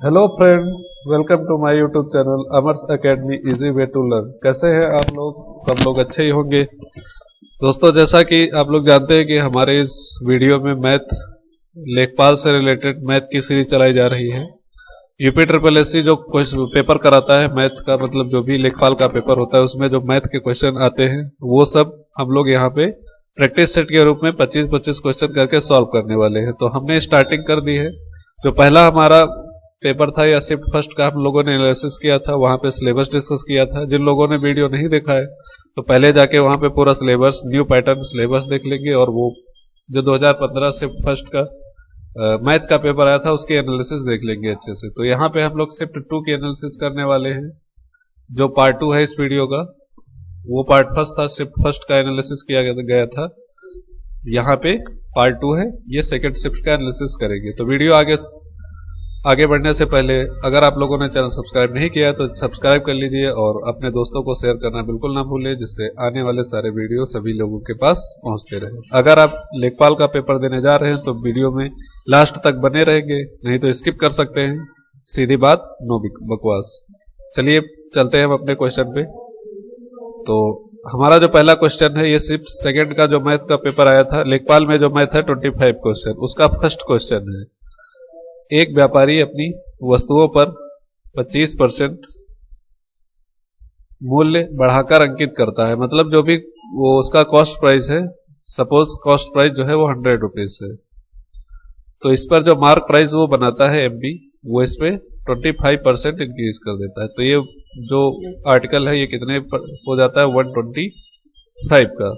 Hello friends, welcome to my YouTube channel Amar's academy easy way to learn. कैसे हैं आप लोग? सब लोग अच्छे ही होंगे। दोस्तों, जैसा कि आप लोग जानते हैं कि हमारे इस वीडियो में मैथ लेखपाल से रिलेटेड मैथ की सीरीज चलाई जा रही है। यूपी ट्रिपल एससी जो पेपर कराता है मैथ का, मतलब जो भी लेखपाल का पेपर होता है उसमें जो मैथ के क्वेश्चन आते हैं वो सब हम लोग यहाँ पे प्रैक्टिस सेट के रूप में 25-25 क्वेश्चन करके सॉल्व करने वाले हैं। तो हमने स्टार्टिंग कर दी है। जो पहला हमारा पेपर था या शिफ्ट फर्स्ट का हम लोगों ने एनालिसिस किया था, वहां पे सिलेबस डिस्कस किया था। जिन लोगों ने वीडियो नहीं देखा है तो पहले जाके वहां पे पूरा सिलेबस, न्यू पैटर्न सिलेबस देख लेंगे और वो जो 2015 शिफ्ट फर्स्ट का मैथ का पेपर आया था उसकी एनालिसिस देख लेंगे अच्छे से। तो यहाँ पे हम लोग शिफ्ट 2 की एनालिसिस करने वाले हैं। जो पार्ट 2 है इस वीडियो का, वो पार्ट फर्स्ट था, शिफ्ट फर्स्ट का एनालिसिस किया गया था। यहाँ पे पार्ट 2 है, ये सेकंड शिफ्ट का एनालिसिस करेंगे। तो वीडियो आगे बढ़ने से पहले अगर आप लोगों ने चैनल सब्सक्राइब नहीं किया तो सब्सक्राइब कर लीजिए और अपने दोस्तों को शेयर करना बिल्कुल ना भूलें, जिससे आने वाले सारे वीडियो सभी लोगों के पास पहुंचते रहे। अगर आप लेखपाल का पेपर देने जा रहे हैं तो वीडियो में लास्ट तक बने रहेंगे, नहीं तो स्किप कर सकते हैं। सीधी बात, नो बकवास। चलिए चलते हैं हम अपने क्वेश्चन पे। तो हमारा जो पहला क्वेश्चन है, ये सिर्फ सेकंड का जो मैथ का पेपर आया था लेखपाल में, जो मैथ है 25 क्वेश्चन, उसका फर्स्ट क्वेश्चन है। एक व्यापारी अपनी वस्तुओं पर 25% मूल्य बढ़ाकर अंकित करता है। मतलब जो भी वो उसका कॉस्ट प्राइस है, सपोज कॉस्ट प्राइस जो है वो 100 रुपीज है, तो इस पर जो मार्क प्राइस वो बनाता है एमपी, वो इस पे 25% इंक्रीज कर देता है। तो ये जो आर्टिकल है ये कितने हो जाता है? 125 का।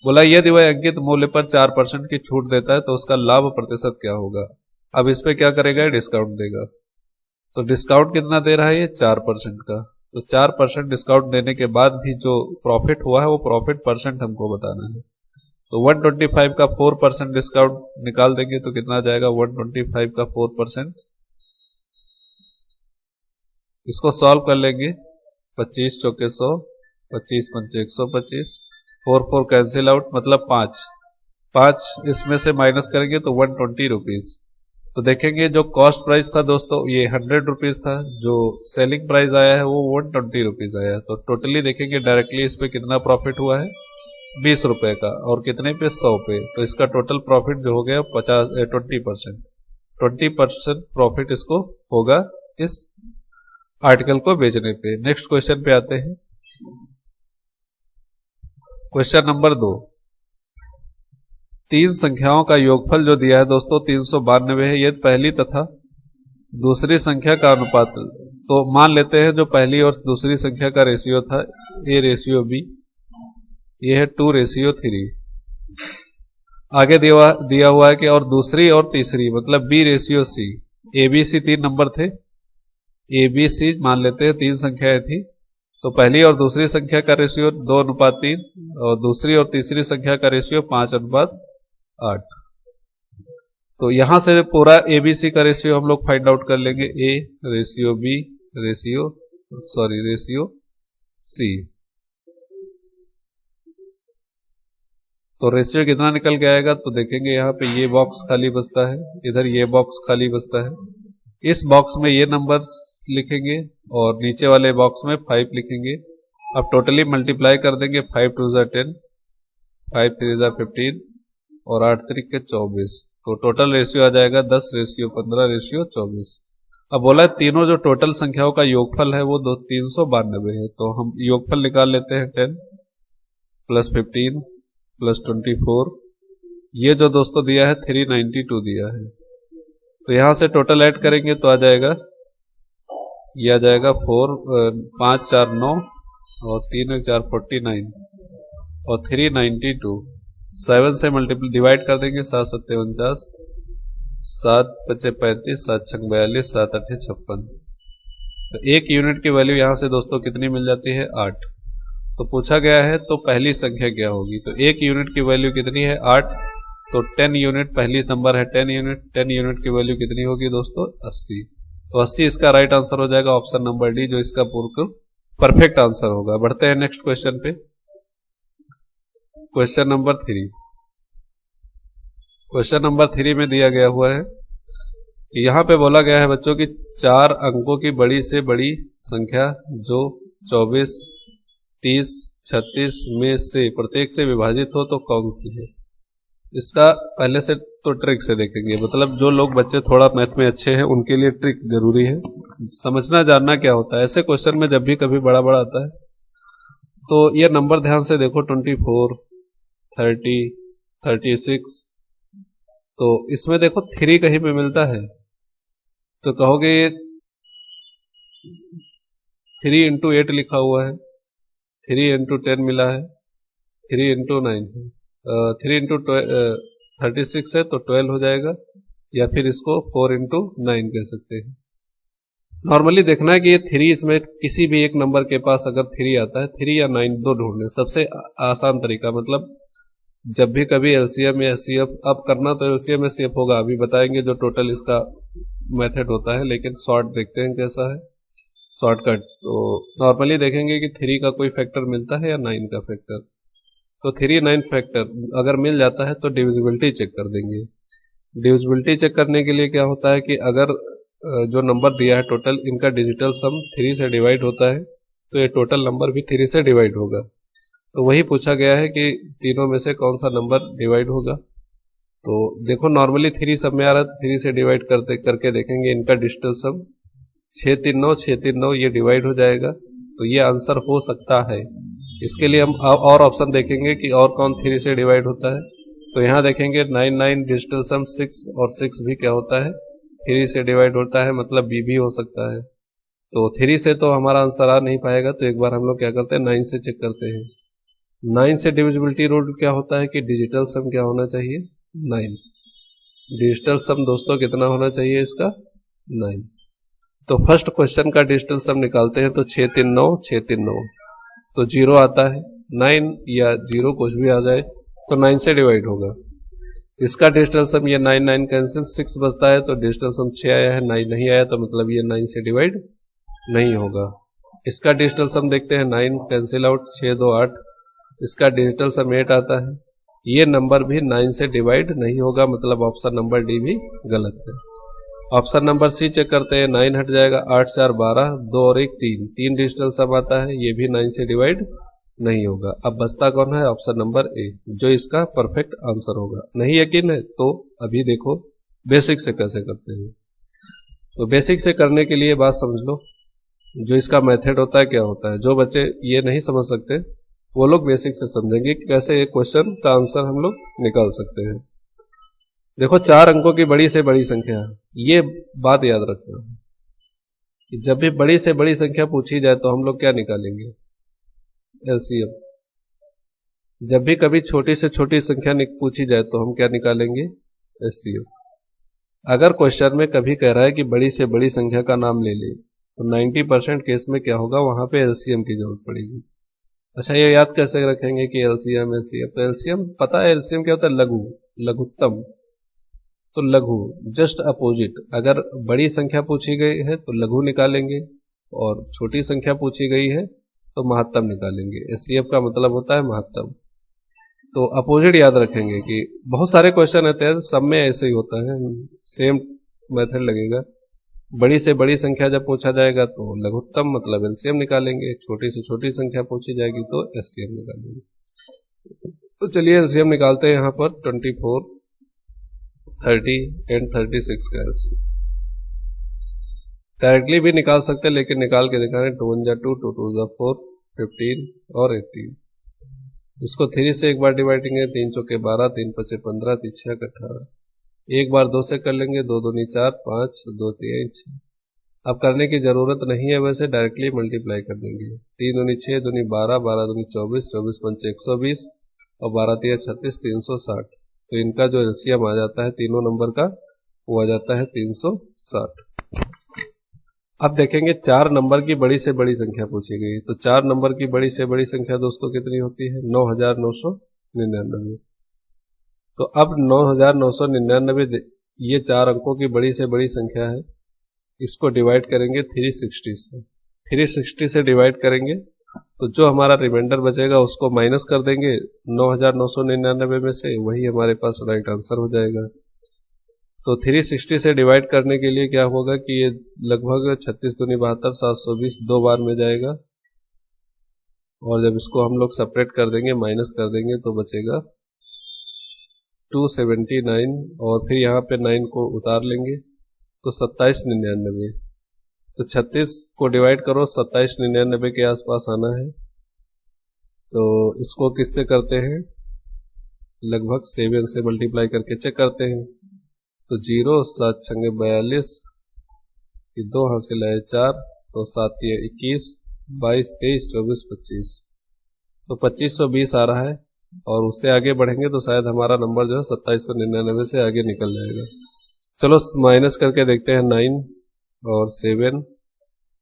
बोला यदि वह अंकित मूल्य पर 4% की छूट देता है तो उसका लाभ प्रतिशत क्या होगा। अब इस पे क्या करेगा? डिस्काउंट देगा। तो डिस्काउंट कितना दे रहा है ये? 4% का। तो 4% डिस्काउंट देने के बाद भी जो प्रॉफिट हुआ है वो प्रॉफिट परसेंट हमको बताना है। तो 125 का 4% डिस्काउंट निकाल देंगे तो कितना आ जाएगा? 125 का 4%। इसको सॉल्व कर लेंगे। 25 चौके 100, 25 पंचे 125, 4 कैंसिल आउट, मतलब 5 इसमें से माइनस करेंगे तो 120 रुपीज। तो देखेंगे जो कॉस्ट प्राइस था दोस्तों ये 100 रुपीज था, जो सेलिंग प्राइस आया है वो 120 रुपीज आया है। तो टोटली देखेंगे डायरेक्टली इस पे कितना प्रॉफिट हुआ है? 20 रुपए का। और कितने पे? 100 पे। तो इसका टोटल प्रॉफिट जो हो गया 20% प्रॉफिट इसको होगा इस आर्टिकल को बेचने पे। नेक्स्ट क्वेश्चन पे आते हैं। Question number 2। 3 संख्याओं का योगफल जो दिया है दोस्तों 392 है। ये पहली तथा दूसरी संख्या का अनुपात। तो मान लेते हैं जो पहली और दूसरी संख्या का रेशियो था A/B, ये है 2/3। आगे दिया हुआ है कि और दूसरी और तीसरी मतलब B/C। ABC 3 नंबर थे, ABC मान लेते हैं 3 संख्याएं थी। तो पहली और दूसरी संख्या का रेशियो 2:3 और दूसरी और तीसरी संख्या का रेशियो 5:8। तो यहां से पूरा ABC का रेशियो हम लोग फाइंड आउट कर लेंगे। A/B ratio C। तो रेशियो कितना निकल के आएगा? तो देखेंगे यहाँ पे ये बॉक्स खाली बचता है, इधर ये बॉक्स खाली बचता है। इस बॉक्स में ये नंबर्स लिखेंगे और नीचे वाले बॉक्स में 5 लिखेंगे। अब टोटली मल्टीप्लाई कर देंगे। 5 2 10, 5 3 15 और 8 3 24। तो टोटल रेशियो आ जाएगा 10:15:24। अब बोला है तीनों जो टोटल संख्याओं का योगफल है वो 392 है। तो हम योगफल निकाल लेते हैं। 10 + 15 + 24, ये जो दोस्तों दिया है 392 दिया है। तो यहां से टोटल ऐड करेंगे तो आ जाएगा, ये आ जाएगा 5 4 9 और 3 4 49 और 392। 7 से मल्टीपल डिवाइड कर देंगे। 7 7 49, 7 5 35, 7 6 42, 7 8 56। तो एक यूनिट की वैल्यू यहां से दोस्तों कितनी मिल जाती है? 8। तो पूछा गया है तो पहली संख्या क्या होगी? तो एक यूनिट की वैल्यू कितनी है? 8। तो 10 यूनिट, पहली नंबर है 10 यूनिट। 10 यूनिट की वैल्यू कितनी होगी दोस्तों? 80। तो 80 इसका राइट आंसर हो जाएगा, ऑप्शन नंबर डी, जो इसका पूर्ण परफेक्ट आंसर होगा। बढ़ते हैं नेक्स्ट क्वेश्चन पे। Question number 3। क्वेश्चन नंबर 3 में दिया गया हुआ है यहाँ पे बोला गया है बच्चों की 4 अंकों की बड़ी से बड़ी संख्या जो 24, 30, 36 में से प्रत्येक से विभाजित हो तो कौन सी है। इसका पहले से तो ट्रिक से देखेंगे, मतलब जो लोग बच्चे थोड़ा मैथ में अच्छे हैं उनके लिए ट्रिक जरूरी है, समझना जानना क्या होता है। ऐसे क्वेश्चन में जब भी कभी बड़ा बड़ा आता है तो ये नंबर ध्यान से देखो, 24, 30, 36, तो इसमें देखो 3 कहीं पे मिलता है तो कहोगे ये 3 इंटू 8 लिखा हुआ है, 3 इंटू 10 मिला है, 3 इंटू 9 है, 3 इंटू 36 है तो 12 हो जाएगा, या फिर इसको 4 इंटू 9 कह सकते हैं। नॉर्मली देखना है कि ये 3 इसमें किसी भी एक नंबर के पास अगर 3 आता है, 3 या 9 दो ढूंढने, सबसे आसान तरीका, मतलब जब भी कभी एलसीएम या एचसीएफ अब करना तो एलसीएम एचसीएफ होगा, अभी बताएंगे जो टोटल इसका मेथड होता है, लेकिन शॉर्ट देखते हैं कैसा है शॉर्टकट। तो नॉर्मली देखेंगे कि 3 का कोई फैक्टर मिलता है या 9 का फैक्टर, तो 3, 9 फैक्टर अगर मिल जाता है तो डिविजिबिलिटी चेक कर देंगे। डिविजिबिलिटी चेक करने के लिए क्या होता है कि अगर जो नंबर दिया है टोटल, इनका डिजिटल सम 3 से डिवाइड होता है तो ये टोटल नंबर भी 3 से डिवाइड होगा। तो वही पूछा गया है कि तीनों में से कौन सा नंबर डिवाइड होगा। तो देखो नॉर्मली 3 सब में आ रहा है तो 3 से डिवाइड करके देखेंगे, इनका डिजिटल सम 6, 3, 9, 6, 3, 9 ये डिवाइड हो जाएगा, तो ये आंसर हो सकता है। इसके लिए हम और ऑप्शन देखेंगे कि और कौन 3 से डिवाइड होता है, तो यहाँ देखेंगे 9, 9 डिजिटल सम 6, और 6 भी क्या होता है 3 से डिवाइड होता है, मतलब बी भी हो सकता है। तो 3 से तो हमारा आंसर आ नहीं पाएगा, तो एक बार हम लोग क्या करते हैं 9 से चेक करते हैं। 9 से डिविजिबिलिटी रूल क्या होता है कि डिजिटल सम क्या होना चाहिए 9, डिजिटल सम दोस्तों कितना होना चाहिए इसका 9। तो फर्स्ट क्वेश्चन का डिजिटल सम निकालते हैं तो 6, 3, 9, 6, 3, 9 तो 0 आता है, 9 या 0 कुछ भी आ जाए तो 9 से डिवाइड होगा। इसका डिजिटल सम ये 9, 9 कैंसिल 6 बचता है, तो डिजिटल सम 6 आया है, 9 नहीं आया, तो मतलब ये 9 से डिवाइड नहीं होगा। इसका डिजिटल सम देखते हैं, 9 कैंसिल आउट, 6, 2, 8, इसका डिजिटल सम 8 आता है, ये नंबर भी 9 से डिवाइड नहीं होगा, मतलब ऑप्शन नंबर डी भी गलत है। ऑप्शन नंबर सी चेक करते हैं, 9 हट जाएगा, 8, 4, 12, 2 और 1, 3 डिजिटल सम आता है, ये भी 9 से डिवाइड नहीं होगा। अब बचता कौन है ऑप्शन नंबर ए, जो इसका परफेक्ट आंसर होगा। नहीं यकीन है तो अभी देखो बेसिक से कैसे करते हैं। तो बेसिक से करने के लिए बात समझ लो, जो इसका मेथड होता है क्या होता है। जो बच्चे ये नहीं समझ सकते वो लोग बेसिक से समझेंगे कि कैसे एक क्वेश्चन का आंसर हम लोग निकाल सकते हैं। देखो 4 अंकों की बड़ी से बड़ी संख्या, ये बात याद रखना कि जब भी बड़ी से बड़ी संख्या पूछी जाए तो हम लोग क्या निकालेंगे एलसीएम। जब भी कभी छोटी से छोटी संख्या पूछी जाए तो हम क्या निकालेंगे एचसीएफ। अगर क्वेश्चन में कभी कह रहा है कि बड़ी से बड़ी संख्या का नाम ले ले तो 90% केस में क्या होगा, वहां पे एलसीएम की जरूरत पड़ेगी। अच्छा ये याद कैसे रखेंगे कि एलसीएम एचसीएफ, तो एलसीएम पता है एलसीएम क्या होता है, लघु, लघुत्तम। तो लघु जस्ट अपोजिट, अगर बड़ी संख्या पूछी गई है तो लघु निकालेंगे और छोटी संख्या पूछी गई है तो महत्तम निकालेंगे। एचसीएफ का मतलब होता है महत्तम। तो अपोजिट याद रखेंगे कि बहुत सारे क्वेश्चन रहते हैं, सब में ऐसे ही होता है, सेम मेथड लगेगा। बड़ी से बड़ी संख्या जब पूछा जाएगा तो लघुत्तम मतलब एलसीएम निकालेंगे, छोटी से छोटी संख्या पूछी जाएगी तो एचसीएफ निकालेंगे। तो चलिए एलसीएम निकालते हैं यहाँ पर 24, 30 एंड 36 का एलसीएम। डायरेक्टली भी निकाल सकते हैं लेकिन निकाल के दिखा रहे हैं, 2 1 जा 2, 2 2 जा 4, 15 और 18। इसको 3 से एक बार डिवाइडिंग है, 3 चौके 12, 3 पचे 15, 3 6 18। एक बार 2 से कर लेंगे, 2 दूनी 4, 5 2 3 6। अब करने की जरूरत नहीं है, वैसे डायरेक्टली मल्टीप्लाई कर देंगे। 3 दूनी 6, दूनी 12, 12 दूनी 24, 24 पंचे 120 और 12 3 36, 360। तो इनका जो एलसीएम आ जाता है तीनों नंबर का वो आ जाता है 360। अब देखेंगे 4 नंबर की बड़ी से बड़ी संख्या पूछी गई, तो 4 नंबर की बड़ी से बड़ी संख्या दोस्तों कितनी होती है 9999। तो अब 9999 ये 4 अंकों की बड़ी से बड़ी संख्या है, इसको डिवाइड करेंगे 360 से। 360 से डिवाइड करेंगे तो जो हमारा रिमाइंडर बचेगा उसको माइनस कर देंगे 9999 में से, वही हमारे पास राइट आंसर हो जाएगा। तो 360 से डिवाइड करने के लिए क्या होगा कि ये लगभग 36 दूनी 72 720 दो बार में जाएगा, और जब इसको हम लोग सेपरेट कर देंगे माइनस कर देंगे तो बचेगा 279, और फिर यहाँ पे 9 को उतार लेंगे तो 2799। तो 36 को डिवाइड करो 2799 के आसपास आना है। तो इसको किससे करते हैं, लगभग 7 से मल्टीप्लाई करके चेक करते हैं। तो 0 7 छंगे 42, 2 हासिल है 4, तो 7 21, 22 23 24 25, तो 2520 आ रहा है। और उससे आगे बढ़ेंगे तो शायद हमारा नंबर जो है 2799 से आगे निकल जाएगा। चलो माइनस करके देखते हैं, 9 और 7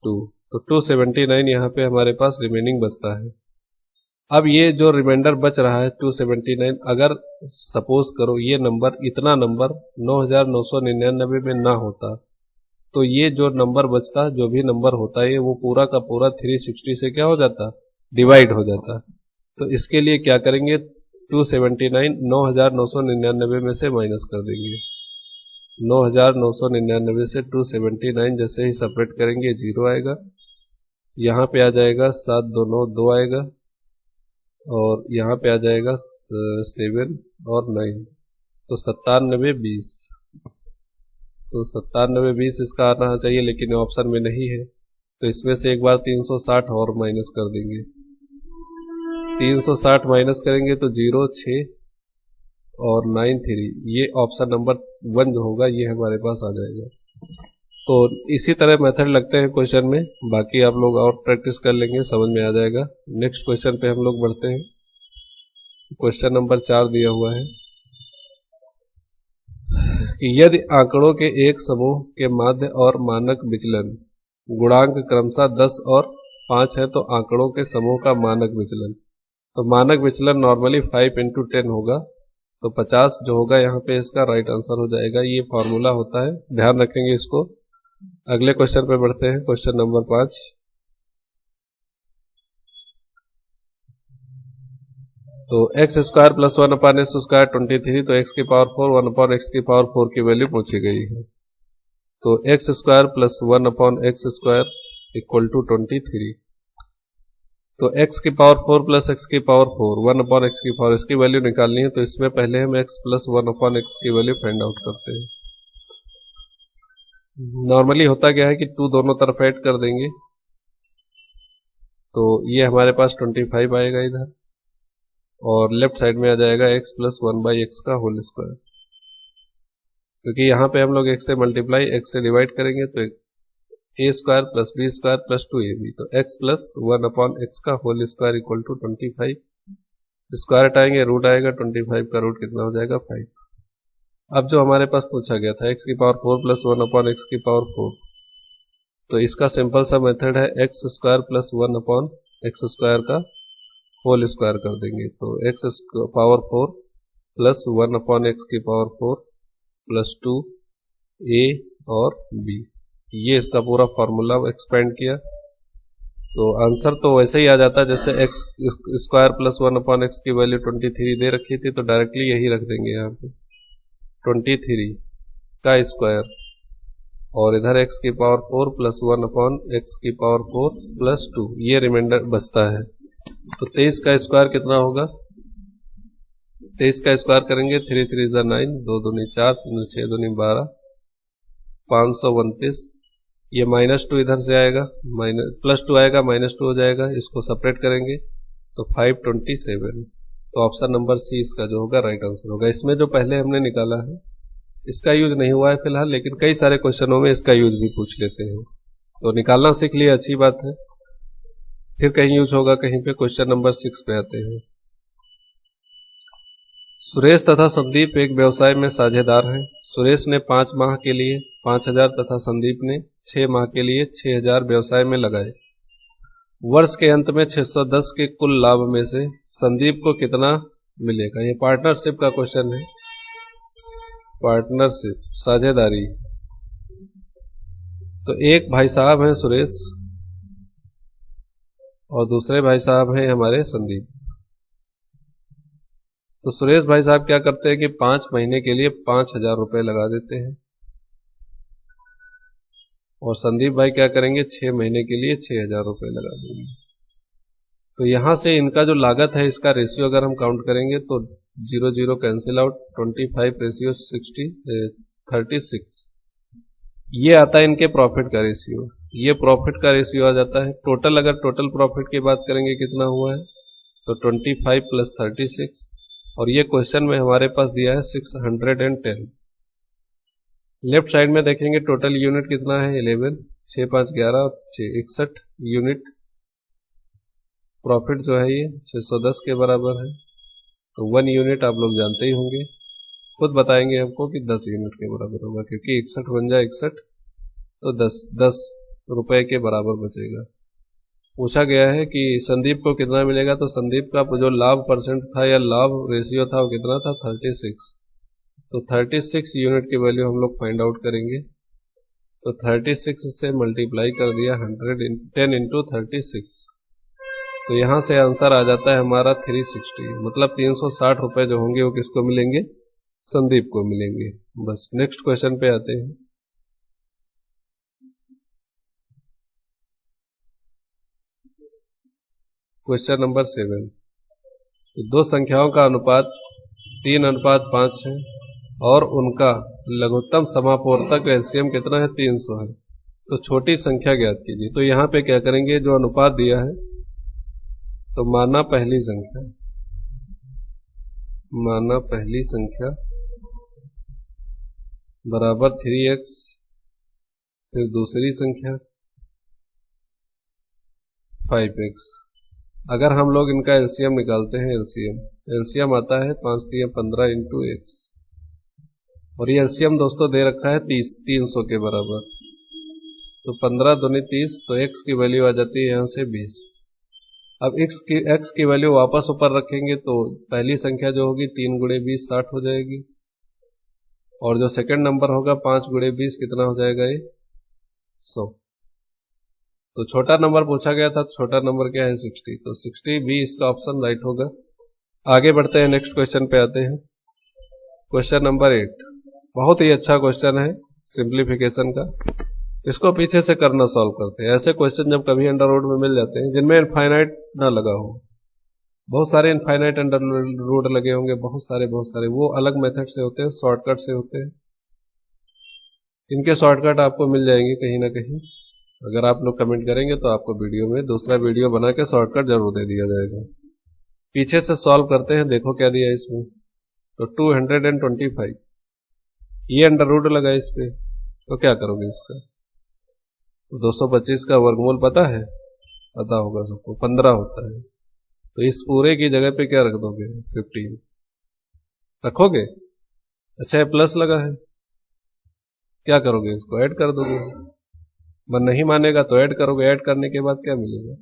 2, तो 279 यहाँ पे हमारे पास रिमेनिंग बचता है। अब ये जो रिमाइंडर बच रहा है 279, अगर सपोज करो ये नंबर, इतना नंबर 9999 में ना होता तो ये जो नंबर बचता, जो भी नंबर होता है वो पूरा का पूरा 360 से क्या हो जाता, डिवाइड हो जाता। तो इसके लिए क्या करेंगे, 279 9999 में से माइनस कर देंगे। 9999 से 279 जैसे ही सेपरेट करेंगे 0 आएगा, यहाँ पे आ जाएगा 7 2 9 2 आएगा, और यहाँ पे आ जाएगा 7 और 9, तो 97 20, तो 97 20 इसका आना चाहिए, लेकिन ऑप्शन में नहीं है। तो इसमें से एक बार 360 और माइनस कर देंगे। 360 माइनस करेंगे तो 0 6 और 9 3, ये ऑप्शन नंबर 1 जो होगा ये हमारे पास आ जाएगा। तो इसी तरह मेथड लगते हैं क्वेश्चन में, बाकी आप लोग और प्रैक्टिस कर लेंगे, समझ में आ जाएगा। नेक्स्ट क्वेश्चन पे हम लोग बढ़ते हैं। क्वेश्चन नंबर 4 दिया हुआ है कि यदि आंकड़ों के एक समूह के माध्य और मानक विचलन गुणांक क्रमशः 10 और 5 है तो आंकड़ों के समूह का मानक विचलन, तो मानक विचलन नॉर्मली 5 × 10 होगा, तो 50 जो होगा यहाँ पे इसका राइट आंसर हो जाएगा। ये फॉर्मूला होता है, ध्यान रखेंगे इसको। अगले क्वेश्चन पे बढ़ते हैं, क्वेश्चन नंबर 5। तो x square plus 1/x square 23, तो x की पावर 4 1/x की पावर 4 की वैल्यू पूछी गई है। तो x square plus 1/x square equal to 23, तो x की पावर 4 प्लस x की पावर 4 1/x की पावर, इसकी वैल्यू निकालनी है। तो इसमें पहले हम x प्लस 1/x की वैल्यू फाइंड आउट करते हैं। नॉर्मली होता क्या है कि 2 दोनों तरफ ऐड कर देंगे, तो ये हमारे पास 25 आएगा इधर, और लेफ्ट साइड में आ जाएगा x प्लस 1/x का होल स्क्वायर, क्योंकि यहाँ पे हम लोग x से मल्टीप्लाई x से डिवाइड करेंगे तो a square plus b square plus 2ab, तो x प्लस 1/x का whole square equal to 25। Square हटाएंगे, रूट आएगा, 25 का रूट कितना हो जाएगा 5। अब जो हमारे पास पूछा गया था x की पावर 4 प्लस 1/x की पावर 4, तो इसका सिंपल सा मेथड है x square plus 1/x square का होल स्क्वायर कर देंगे। तो x पावर 4 प्लस 1/x की पावर 4 प्लस 2 a और b, ये इसका पूरा फॉर्मूला एक्सपेंड किया। तो आंसर तो वैसे ही आ जाता जैसे x स्क्वायर प्लस 1/x की वैल्यू 23 दे रखी थी, तो डायरेक्टली यही रख देंगे यहाँ पे 23 का स्क्वायर, और इधर x की पावर 4 प्लस 1/x की पावर 4 प्लस 2, ये रिमाइंडर बचता है। तो 23 का स्क्वायर कितना होगा, 23 का स्क्वायर करेंगे 3 3 × 9, 2 दूनी 4, 3 6 दूनी 12, 529। ये -2 इधर से आएगा, +2 आएगा, -2 हो जाएगा, इसको सेपरेट करेंगे तो 527। तो ऑप्शन नंबर सी इसका जो होगा राइट आंसर होगा। इसमें जो पहले हमने निकाला है इसका यूज नहीं हुआ है फिलहाल, लेकिन कई सारे क्वेश्चनों में इसका यूज भी पूछ लेते हैं, तो निकालना सीख लिया, अच्छी बात है। फिर कहीं यूज होगा कहीं पे। क्वेश्चन नंबर 6 पे आते हैं। सुरेश तथा संदीप एक व्यवसाय में साझेदार हैं। सुरेश ने 5 माह के लिए 5000 तथा संदीप ने 6 माह के लिए 6000 व्यवसाय में लगाए। वर्ष के अंत में 610 के कुल लाभ में से संदीप को कितना मिलेगा। ये पार्टनरशिप का क्वेश्चन है, पार्टनरशिप, साझेदारी। तो एक भाई साहब हैं सुरेश और दूसरे भाई साहब हैं हमारे संदीप। तो सुरेश भाई साहब क्या करते हैं कि 5 महीने के लिए 5,000 रुपए लगा देते हैं, और संदीप भाई क्या करेंगे 6 महीने के लिए 6,000 रुपए लगा देंगे। तो यहां से इनका जो लागत है इसका रेशियो अगर हम काउंट करेंगे तो 0 0 कैंसिल आउट, 25 रेशियो 36, ये आता है इनके प्रॉफिट का रेशियो। ये प्रॉफिट का रेशियो आ जाता है। टोटल अगर टोटल प्रॉफिट की बात करेंगे कितना हुआ है तो 25 प्लस 36, और ये क्वेश्चन में हमारे पास दिया है 610। लेफ्ट साइड में देखेंगे टोटल यूनिट कितना है 11, 6 5 11, 6 61 यूनिट। प्रॉफिट जो है ये 610 के बराबर है। तो 1 यूनिट आप लोग जानते ही होंगे, खुद बताएंगे हमको कि 10 यूनिट के बराबर होगा, क्योंकि 61 बन जाए 61 तो 10 रुपए के बराबर बचेगा। पूछा गया है कि संदीप को कितना मिलेगा, तो संदीप का जो लाभ परसेंट था या लाभ रेशियो था वो कितना था 36। तो 36 यूनिट की वैल्यू हम लोग फाइंड आउट करेंगे। तो 36 से मल्टीप्लाई कर दिया 10 इंटू 36, तो यहां से आंसर आ जाता है हमारा 360, मतलब 360 रुपए जो होंगे वो किसको मिलेंगे, संदीप को मिलेंगे। बस नेक्स्ट क्वेश्चन पे आते हैं। Question number 7। दो संख्याओं का अनुपात 3:5 है और उनका लघुत्तम समापवर्तक एलसीएम कितना है 300 है। तो छोटी संख्या ज्ञात कीजिए। तो यहाँ पे क्या करेंगे, जो अनुपात दिया है तो माना पहली संख्या बराबर 3x, फिर दूसरी संख्या 5x। अगर हम लोग इनका एलसीएम निकालते हैं, एलसीएम आता है 5 3 15 इंटू x, और ये एलसीएम दोस्तों दे रखा है 300 के बराबर। तो 15 दूनी 30, तो x की वैल्यू आ जाती है यहाँ से 20। अब x की वैल्यू वापस ऊपर रखेंगे तो पहली संख्या जो होगी 3 गुणे 20 60 हो जाएगी, और जो सेकंड नंबर होगा 5 गुणे 20 कितना हो जाएगा ये 100। तो छोटा नंबर पूछा गया था, तो छोटा नंबर क्या है 60, तो 60 भी इसका ऑप्शन राइट होगा। आगे बढ़ते हैं, नेक्स्ट क्वेश्चन पे आते हैं। क्वेश्चन नंबर 8 बहुत ही अच्छा क्वेश्चन है सिंप्लीफिकेशन का, इसको पीछे से करना सॉल्व करते हैं। ऐसे क्वेश्चन जब कभी अंडर रूट में मिल जाते हैं जिनमें इनफाइनाइट ना लगा हो, बहुत सारे इनफाइनाइट अंडर रूट लगे होंगे, बहुत सारे वो अलग मेथड से होते हैं, शॉर्टकट से होते हैं। इनके शॉर्टकट आपको मिल जाएंगे कहीं ना कहीं, अगर आप लोग कमेंट करेंगे तो आपको वीडियो में दूसरा वीडियो बना के शॉर्टकट जरूर दे दिया जाएगा। पीछे से सॉल्व करते हैं। देखो क्या दिया इसमें, तो 225 ये अंडर रूट लगा इस पे, तो क्या करोगे इसका, 225 का वर्गमूल पता है, पता होगा सबको 15 होता है। तो इस पूरे की जगह पे क्या रख दोगे 15 रखोगे। अच्छा ये प्लस लगा है, क्या करोगे इसको ऐड कर दोगे। मन नहीं मानेगा तो ऐड करोगे, ऐड करने के बाद क्या मिलेगा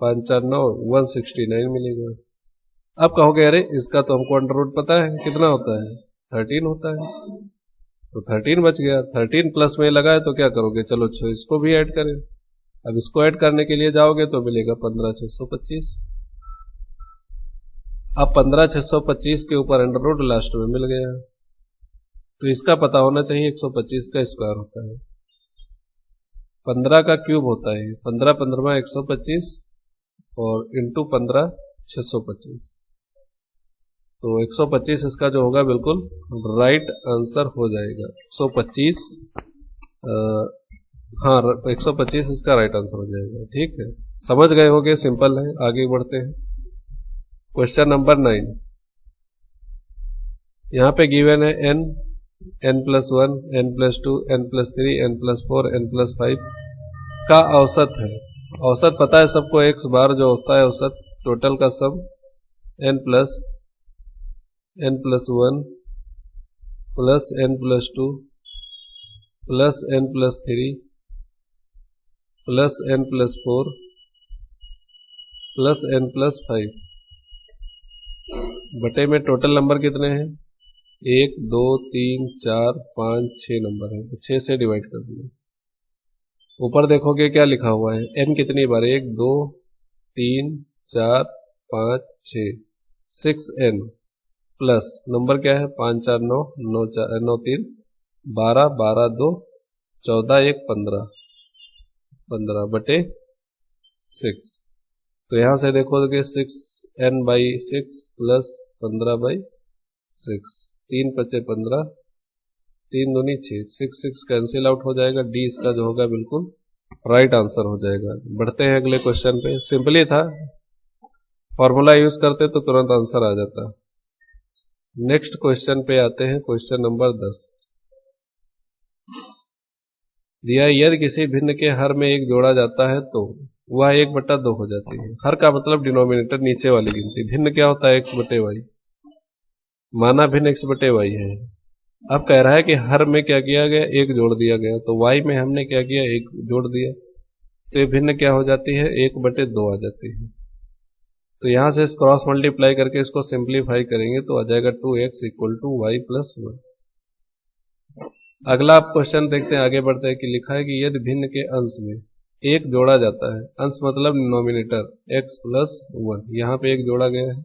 5 4 9 169 मिलेगा। अब कहोगे अरे इसका तो हमको अंडर रूट पता है कितना होता है 13 होता है, तो 13 बच गया। 13 प्लस में लगा है तो क्या करोगे, चलो इसको भी ऐड करें। अब इसको ऐड करने के लिए जाओगे तो मिलेगा 15,625। अब 15,625 के ऊपर अंडर रूट लास्ट में मिल गया, तो इसका पता होना चाहिए 125 का स्क्वायर होता है, 15 का क्यूब होता है 15 15 125 और इंटू 15 625। तो 125 इसका जो होगा बिल्कुल राइट आंसर हो जाएगा। 125 हाँ 125 इसका राइट आंसर हो जाएगा। ठीक है, समझ गए होगे, सिंपल है। आगे बढ़ते हैं। क्वेश्चन नंबर 9, यहाँ पे गिवन है n+1 n+2 n+3 n+4 n+5 का औसत है। औसत पता है सबको, x बार जो होता है औसत टोटल का सम n+1 plus n+2 plus n+3 plus n+4 plus n+5 बटे में टोटल नंबर कितने हैं 1 2 3 4 5 6 नंबर है, तो 6 से डिवाइड कर दिया। ऊपर देखोगे क्या लिखा हुआ है, n कितनी बार 1 2 3 4 5 6 6n, प्लस नंबर क्या है 5 4 9 9 4 9 3 12 12 2 14 1 15 15 बटे 6। तो यहां से देखो कि 6n/6 प्लस 15/6, 3 × 5 = 15, 3 दूनी 6, 6 6 कैंसिल आउट हो जाएगा। डी इसका जो होगा बिल्कुल राइट आंसर हो जाएगा। बढ़ते हैं अगले क्वेश्चन पे। सिंपली था, फॉर्मूला यूज करते तो तुरंत आंसर आ जाता। नेक्स्ट क्वेश्चन पे आते हैं, क्वेश्चन नंबर 10। दिया यदि किसी भिन्न के हर में एक जोड़ा जाता है तो वह 1/2 हो जाती है। हर का मतलब डिनोमिनेटर नीचे वाली गिनती, भिन्न क्या होता है x/y, माना भिन्न x/y है। अब कह रहा है कि हर में क्या किया गया, एक जोड़ दिया गया, तो y में हमने क्या किया, एक जोड़ दिया, तो ये भिन्न क्या हो जाती है 1/2 आ जाती है। तो यहां से इस क्रॉस मल्टीप्लाई करके इसको सिंप्लीफाई करेंगे तो आ जाएगा 2x = y + 1। अगला आप क्वेश्चन देखते हैं, आगे बढ़ते हैं कि लिखा है कि यदि भिन्न के अंश में एक जोड़ा जाता है, अंश मतलब डिनोमिनेटर x + 1, यहाँ पे एक जोड़ा गया है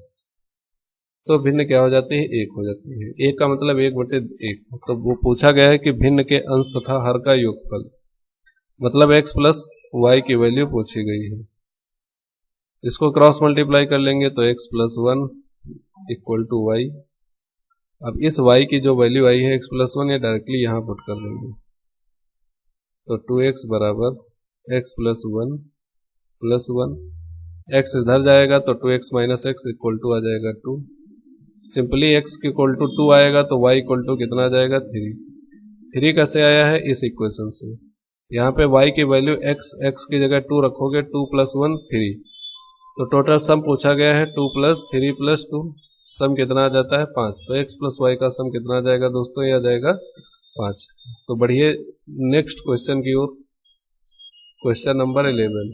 तो भिन्न क्या हो जाती है, 1 हो जाती है। 1 का मतलब 1/1। तो वो पूछा गया है कि भिन्न के अंश तथा हर का योगफल, मतलब x + y की वैल्यू पूछी गई है। इसको क्रॉस मल्टीप्लाई कर लेंगे तो x + 1 = y। अब इस y की जो वैल्यू आई है x + 1, ये डायरेक्टली यहां पुट कर लेंगे, तो 2x = x + 1 + 1, x इधर जाएगा तो 2x - x = आ जाएगा 2। सिंपली x = 2 आएगा तो y = कितना आ जाएगा 3। 3 कैसे आया है, इस इक्वेशन से। यहाँ पे y की वैल्यू x की जगह 2 रखोगे, 2 + 1 3, तो टोटल सम पूछा गया है 2 + 3 + 2, सम कितना आ जाता है 5। तो x + y का सम कितना आ जाएगा दोस्तों, ये आ जाएगा 5। तो बढ़िए नेक्स्ट क्वेश्चन की ओर, क्वेश्चन नंबर 11।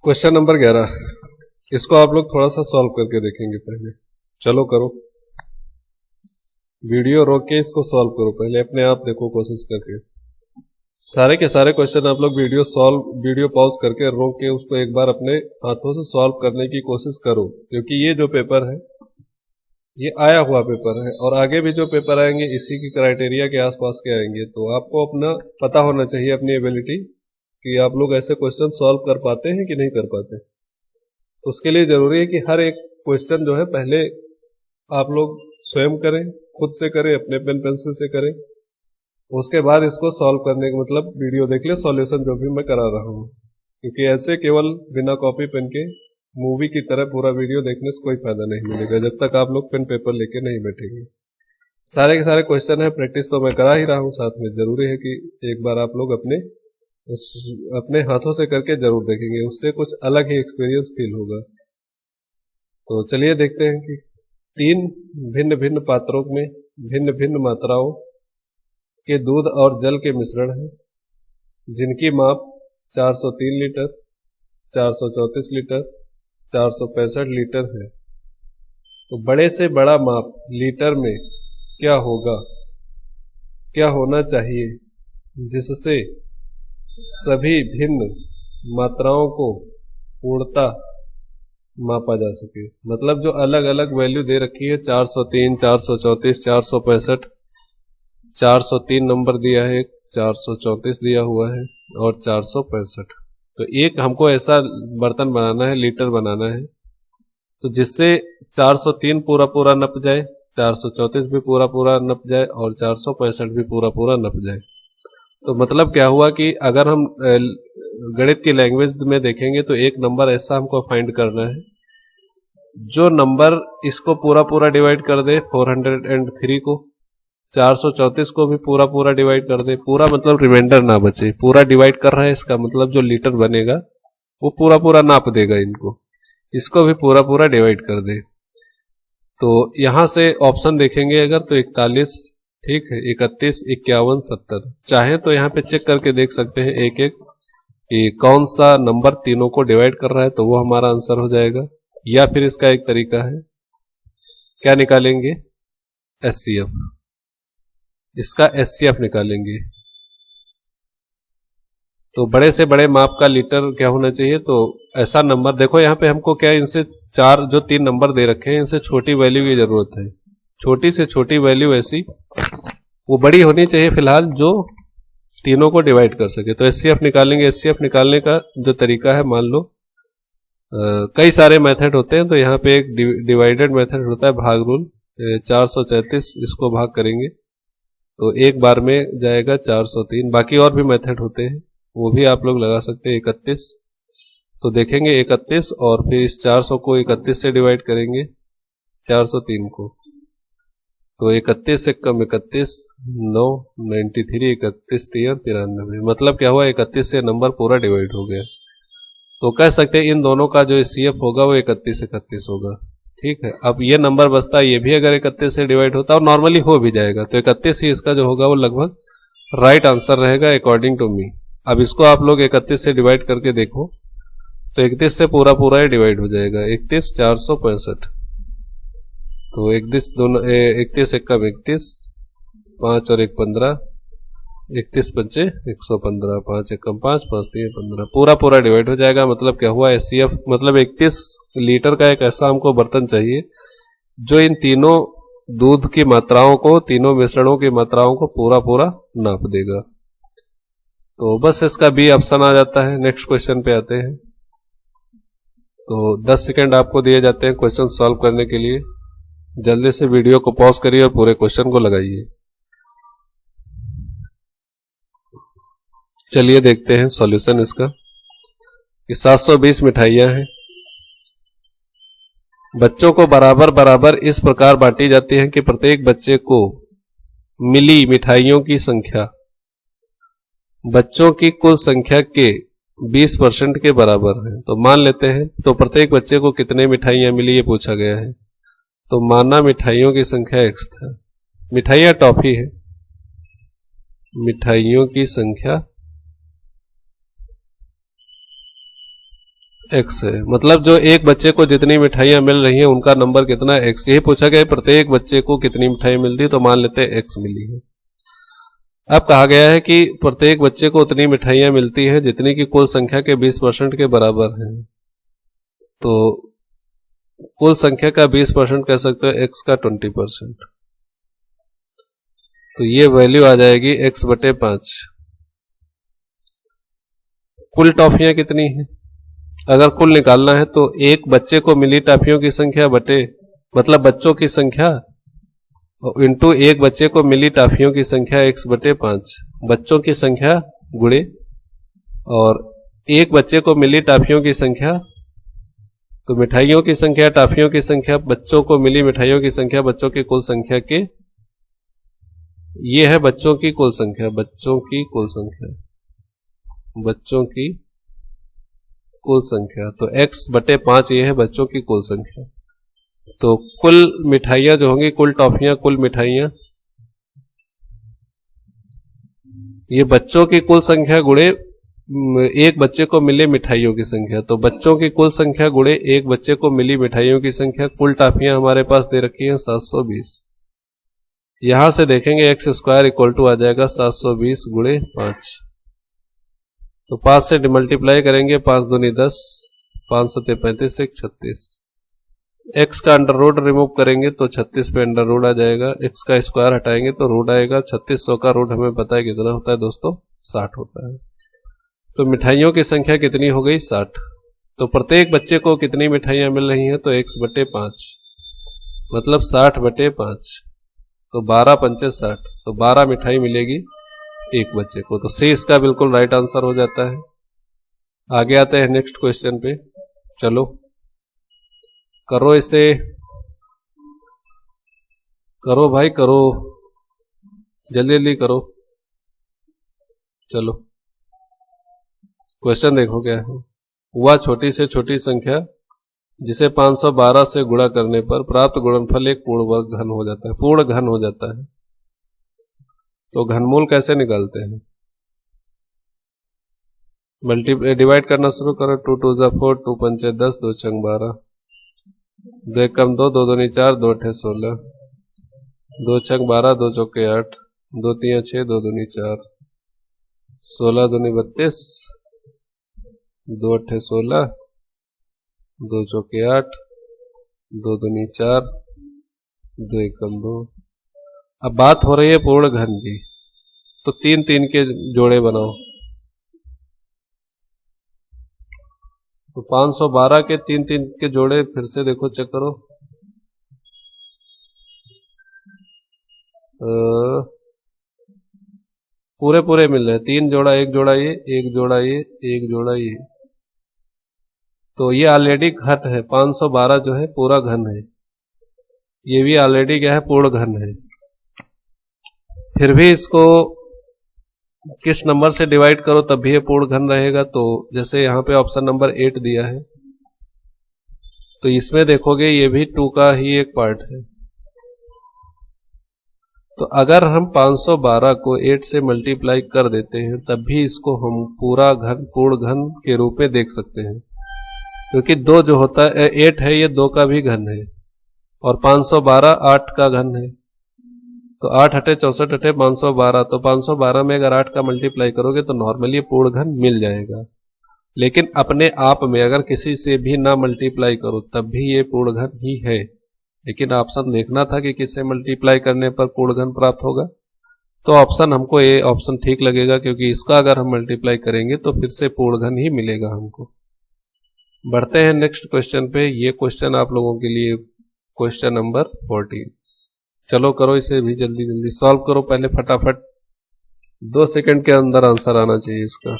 क्वेश्चन नंबर 11, इसको आप लोग थोड़ा सा सॉल्व करके देखेंगे पहले। चलो करो, वीडियो रोक के इसको सॉल्व करो, पहले अपने आप देखो कोशिश करके। सारे के सारे क्वेश्चन आप लोग वीडियो पॉज करके रोक के उसको एक बार अपने हाथों से सॉल्व करने की कोशिश करो, क्योंकि ये जो पेपर है ये आया हुआ पेपर है और आगे भी जो पेपर आएंगे इसी की क्राइटेरिया के आसपास के आएंगे। तो आपको अपना पता होना चाहिए, अपनी एबिलिटी, कि आप लोग ऐसे क्वेश्चन सॉल्व कर पाते हैं कि नहीं कर पाते। तो उसके लिए जरूरी है कि हर एक क्वेश्चन जो है पहले आप लोग स्वयं करें, खुद से करें, अपने पेन पेंसिल से करें, उसके बाद इसको सॉल्व करने का मतलब वीडियो देख ले, सॉल्यूशन जो भी मैं करा रहा हूँ। क्योंकि ऐसे केवल बिना कॉपी पेन के मूवी की तरह पूरा वीडियो देखने से कोई फायदा नहीं मिलेगा जब तक आप लोग पेन पेपर लेके नहीं बैठेंगे। सारे के सारे क्वेश्चन है, प्रैक्टिस तो मैं करा ही रहा हूँ, साथ में जरूरी है कि एक बार आप लोग अपने हाथों से करके जरूर देखेंगे, उससे कुछ अलग ही एक्सपीरियंस फील होगा। तो चलिए देखते हैं कि 3 भिन्न भिन्न पात्रों में भिन्न भिन्न मात्राओं के दूध और जल के मिश्रण है, जिनकी माप 403 लीटर, 434 लीटर, 465 लीटर है। तो बड़े से बड़ा माप लीटर में क्या होगा, क्या होना चाहिए, जिससे सभी भिन्न मात्राओं को पूर्णता मापा जा सके। मतलब जो अलग अलग वैल्यू दे रखी है, 403, 434, 465, 403 नंबर दिया है, 434 दिया हुआ है और 465। तो एक हमको ऐसा बर्तन बनाना है, लीटर बनाना है, तो जिससे 403 पूरा पूरा नप जाए, 434 भी पूरा पूरा नप जाए और 465 भी पूरा पूरा नप जाए। तो मतलब क्या हुआ कि अगर हम गणित की लैंग्वेज में देखेंगे तो एक नंबर ऐसा हमको फाइंड करना है जो नंबर इसको पूरा पूरा डिवाइड कर दे, 403 को, 434 को भी पूरा पूरा डिवाइड कर दे, पूरा मतलब रिमाइंडर ना बचे, पूरा डिवाइड कर रहा है, इसका मतलब जो लीटर बनेगा वो पूरा पूरा नाप देगा इनको, इसको भी पूरा पूरा डिवाइड कर दे। तो यहां से ऑप्शन देखेंगे अगर तो 41, ठीक है, 31, 51, 70। चाहे तो यहाँ पे चेक करके देख सकते हैं एक एक कि कौन सा नंबर तीनों को डिवाइड कर रहा है, तो वो हमारा आंसर हो जाएगा। या फिर इसका एक तरीका है, क्या निकालेंगे, एचसीएफ, इसका एचसीएफ निकालेंगे। तो बड़े से बड़े माप का लीटर क्या होना चाहिए, तो ऐसा नंबर देखो यहाँ पे हमको क्या है, इनसे चार जो 3 नंबर दे रखे हैं इनसे छोटी वैल्यू की जरूरत है। छोटी से छोटी वैल्यू ऐसी वो बड़ी होनी चाहिए फिलहाल जो तीनों को डिवाइड कर सके। तो एचसीएफ निकालेंगे। एचसीएफ निकालने का जो तरीका है, मान लो कई सारे मेथड होते हैं, तो यहाँ पे एक डिवाइडेड मेथड होता है, भाग रूल। 434 इसको भाग करेंगे तो एक बार में जाएगा 403। बाकी और भी मेथड होते हैं वो भी आप लोग लगा सकते हैं। 31 तो देखेंगे 31 और फिर इस 400 को 31 से डिवाइड करेंगे 403 को, तो 31 से कम 31 9 93 31 3 93, मतलब क्या हुआ 31 से नंबर पूरा डिवाइड हो गया। तो कह सकते हैं इन दोनों का जो सीएफ होगा वो 31 होगा। ठीक है, अब ये नंबर बचता है, ये भी अगर 31 से डिवाइड होता है और नॉर्मली हो भी जाएगा तो 31 ही इसका जो होगा वो लगभग राइट आंसर रहेगा अकॉर्डिंग टू मी। अब इसको आप लोग 31 से डिवाइड करके देखो तो 31 से पूरा पूरा ही डिवाइड हो जाएगा। 31 465 तो 31 दोनों 31 एक कम 31 5 और 1 15 31 पंचे 115 5 एक कम 5 5 3 15 पूरा पूरा डिवाइड हो जाएगा। मतलब क्या हुआ एचसीएफ मतलब 31 लीटर का एक ऐसा हमको बर्तन चाहिए जो इन तीनों दूध की मात्राओं को, तीनों मिश्रणों की मात्राओं को पूरा पूरा नाप देगा। तो बस इसका बी ऑप्शन आ जाता है। नेक्स्ट क्वेश्चन पे आते हैं। तो 10 सेकंड आपको दिए जाते हैं क्वेश्चन सॉल्व करने के लिए। जल्दी से वीडियो को पॉज करिए और पूरे क्वेश्चन को लगाइए। चलिए देखते हैं सॉल्यूशन इसका। कि 720 मिठाइयां हैं, बच्चों को बराबर बराबर इस प्रकार बांटी जाती हैं कि प्रत्येक बच्चे को मिली मिठाइयों की संख्या बच्चों की कुल संख्या के 20% के बराबर है। तो मान लेते हैं, तो प्रत्येक बच्चे को कितने मिठाइयां मिली ये पूछा गया है। तो माना मिठाइयों की संख्या x था, मिठाइयां टॉफी है, मिठाइयों की संख्या x है। मतलब जो एक बच्चे को जितनी मिठाइयां मिल रही हैं उनका नंबर कितना है x। यही पूछा गया है प्रत्येक बच्चे को कितनी मिठाई मिलती, तो मान लेते हैं x मिली है। अब कहा गया है कि प्रत्येक बच्चे को उतनी मिठाइयां मिलती हैं जितनी की कुल संख्या के 20% के बराबर है। तो कुल संख्या का 20% कह सकते हो, x का 20%। तो ये वैल्यू आ जाएगी x/5। कुल टॉफियां कितनी है, अगर कुल निकालना है तो एक बच्चे को मिली टॉफियों की संख्या बटे मतलब बच्चों की संख्या इंटू एक बच्चे को मिली टॉफियों की संख्या x/5, बच्चों की संख्या गुणे और एक बच्चे को मिली टॉफियों की संख्या, तो मिठाइयों की संख्या टॉफियों की संख्या बच्चों को मिली मिठाइयों की संख्या बच्चों की कुल संख्या के, ये है बच्चों की कुल संख्या, बच्चों की कुल संख्या, बच्चों की कुल संख्या। तो x/5 ये है बच्चों की कुल संख्या। तो कुल मिठाइयां जो होंगी, कुल टॉफियां, कुल मिठाइयां, ये बच्चों की कुल संख्या गुणे एक बच्चे को मिले मिठाइयों की संख्या। तो बच्चों की कुल संख्या गुणे एक बच्चे को मिली मिठाइयों की संख्या। कुल टॉफियां हमारे पास दे रखी हैं 720। यहां से देखेंगे x² आ जाएगा 720 गुणे 5। तो 5 से मल्टीप्लाई करेंगे, 5 दूनी 10, 5 सत्ते 35, 1 36। x का अंडर रूट रिमूव करेंगे तो 36 पे अंडर रूट आ जाएगा। x का स्क्वायर हटाएंगे तो रूट आएगा। 3600 का रूट हमें पता है कितना होता है दोस्तों, 60 होता है। तो मिठाइयों की संख्या कितनी हो गई, 60। तो प्रत्येक बच्चे को कितनी मिठाइयां मिल रही हैं, तो x/5 मतलब 60/5, तो 12 पंचे 60, तो 12 मिठाई मिलेगी एक बच्चे को। तो सी इसका बिल्कुल राइट आंसर हो जाता है। आगे आते हैं नेक्स्ट क्वेश्चन पे। चलो करो इसे, करो भाई करो, जल्दी जल्दी करो। चलो क्वेश्चन देखो क्या है। वह छोटी से छोटी संख्या जिसे 512 से गुणा करने पर प्राप्त गुणनफल एक पूर्ण वर्ग घन हो जाता है, पूर्ण घन हो जाता है। तो घनमूल कैसे निकालते हैं, डिवाइड करना शुरू करो। 2 2 जा 4, 2 पंचे 10, 2 छंग 12, 2 एक कम 2, 2 दूनी 4, 2 अठे 16, 2 छंग 12, 2 चौके 8, 2 तिया 6, 2 दूनी 4, 16 दूनी 32, 2 अट्ठे 16, 2 चौके 8, 2 दूनी 4, 2 एकम 2। अब बात हो रही है पूर्ण घन की, तो 3 3 के जोड़े बनाओ। तो 512 के 3 3 के जोड़े फिर से देखो, चेक करो। पूरे पूरे मिल रहे हैं, 3 जोड़ा, 1 जोड़ा ये, 1 जोड़ा ये, 1 जोड़ा ये। तो ये ऑलरेडी घन है, 512 जो है पूरा घन है, ये भी ऑलरेडी क्या है, पूर्ण घन है। फिर भी इसको किस नंबर से डिवाइड करो तब भी ये पूर्ण घन रहेगा। तो जैसे यहाँ पे ऑप्शन नंबर 8 दिया है, तो इसमें देखोगे ये भी 2 का ही एक पार्ट है। तो अगर हम 512 को 8 से मल्टीप्लाई कर देते हैं तब भी इसको हम पूरा घन, पूर्ण घन के रूप में देख सकते हैं, क्योंकि 2 जो होता है 8 है, ये 2 का भी घन है, और 512 8 का घन है। तो 8 अठे 64 अठे 512, तो 512 में अगर 8 का मल्टीप्लाई करोगे तो नॉर्मली पूर्ण घन मिल जाएगा। लेकिन अपने आप में अगर किसी से भी ना मल्टीप्लाई करो तब भी ये पूर्ण घन ही है, लेकिन ऑप्शन देखना था कि किससे मल्टीप्लाई करने पर पूर्ण घन प्राप्त होगा। तो ऑप्शन हमको ये ऑप्शन ठीक लगेगा, क्योंकि इसका अगर हम मल्टीप्लाई करेंगे तो फिर से पूर्ण घन ही मिलेगा हमको। बढ़ते हैं नेक्स्ट क्वेश्चन पे। ये क्वेश्चन आप लोगों के लिए क्वेश्चन नंबर 14। चलो करो इसे भी, जल्दी जल्दी सॉल्व करो पहले फटाफट, 2 सेकंड के अंदर आंसर आना चाहिए इसका।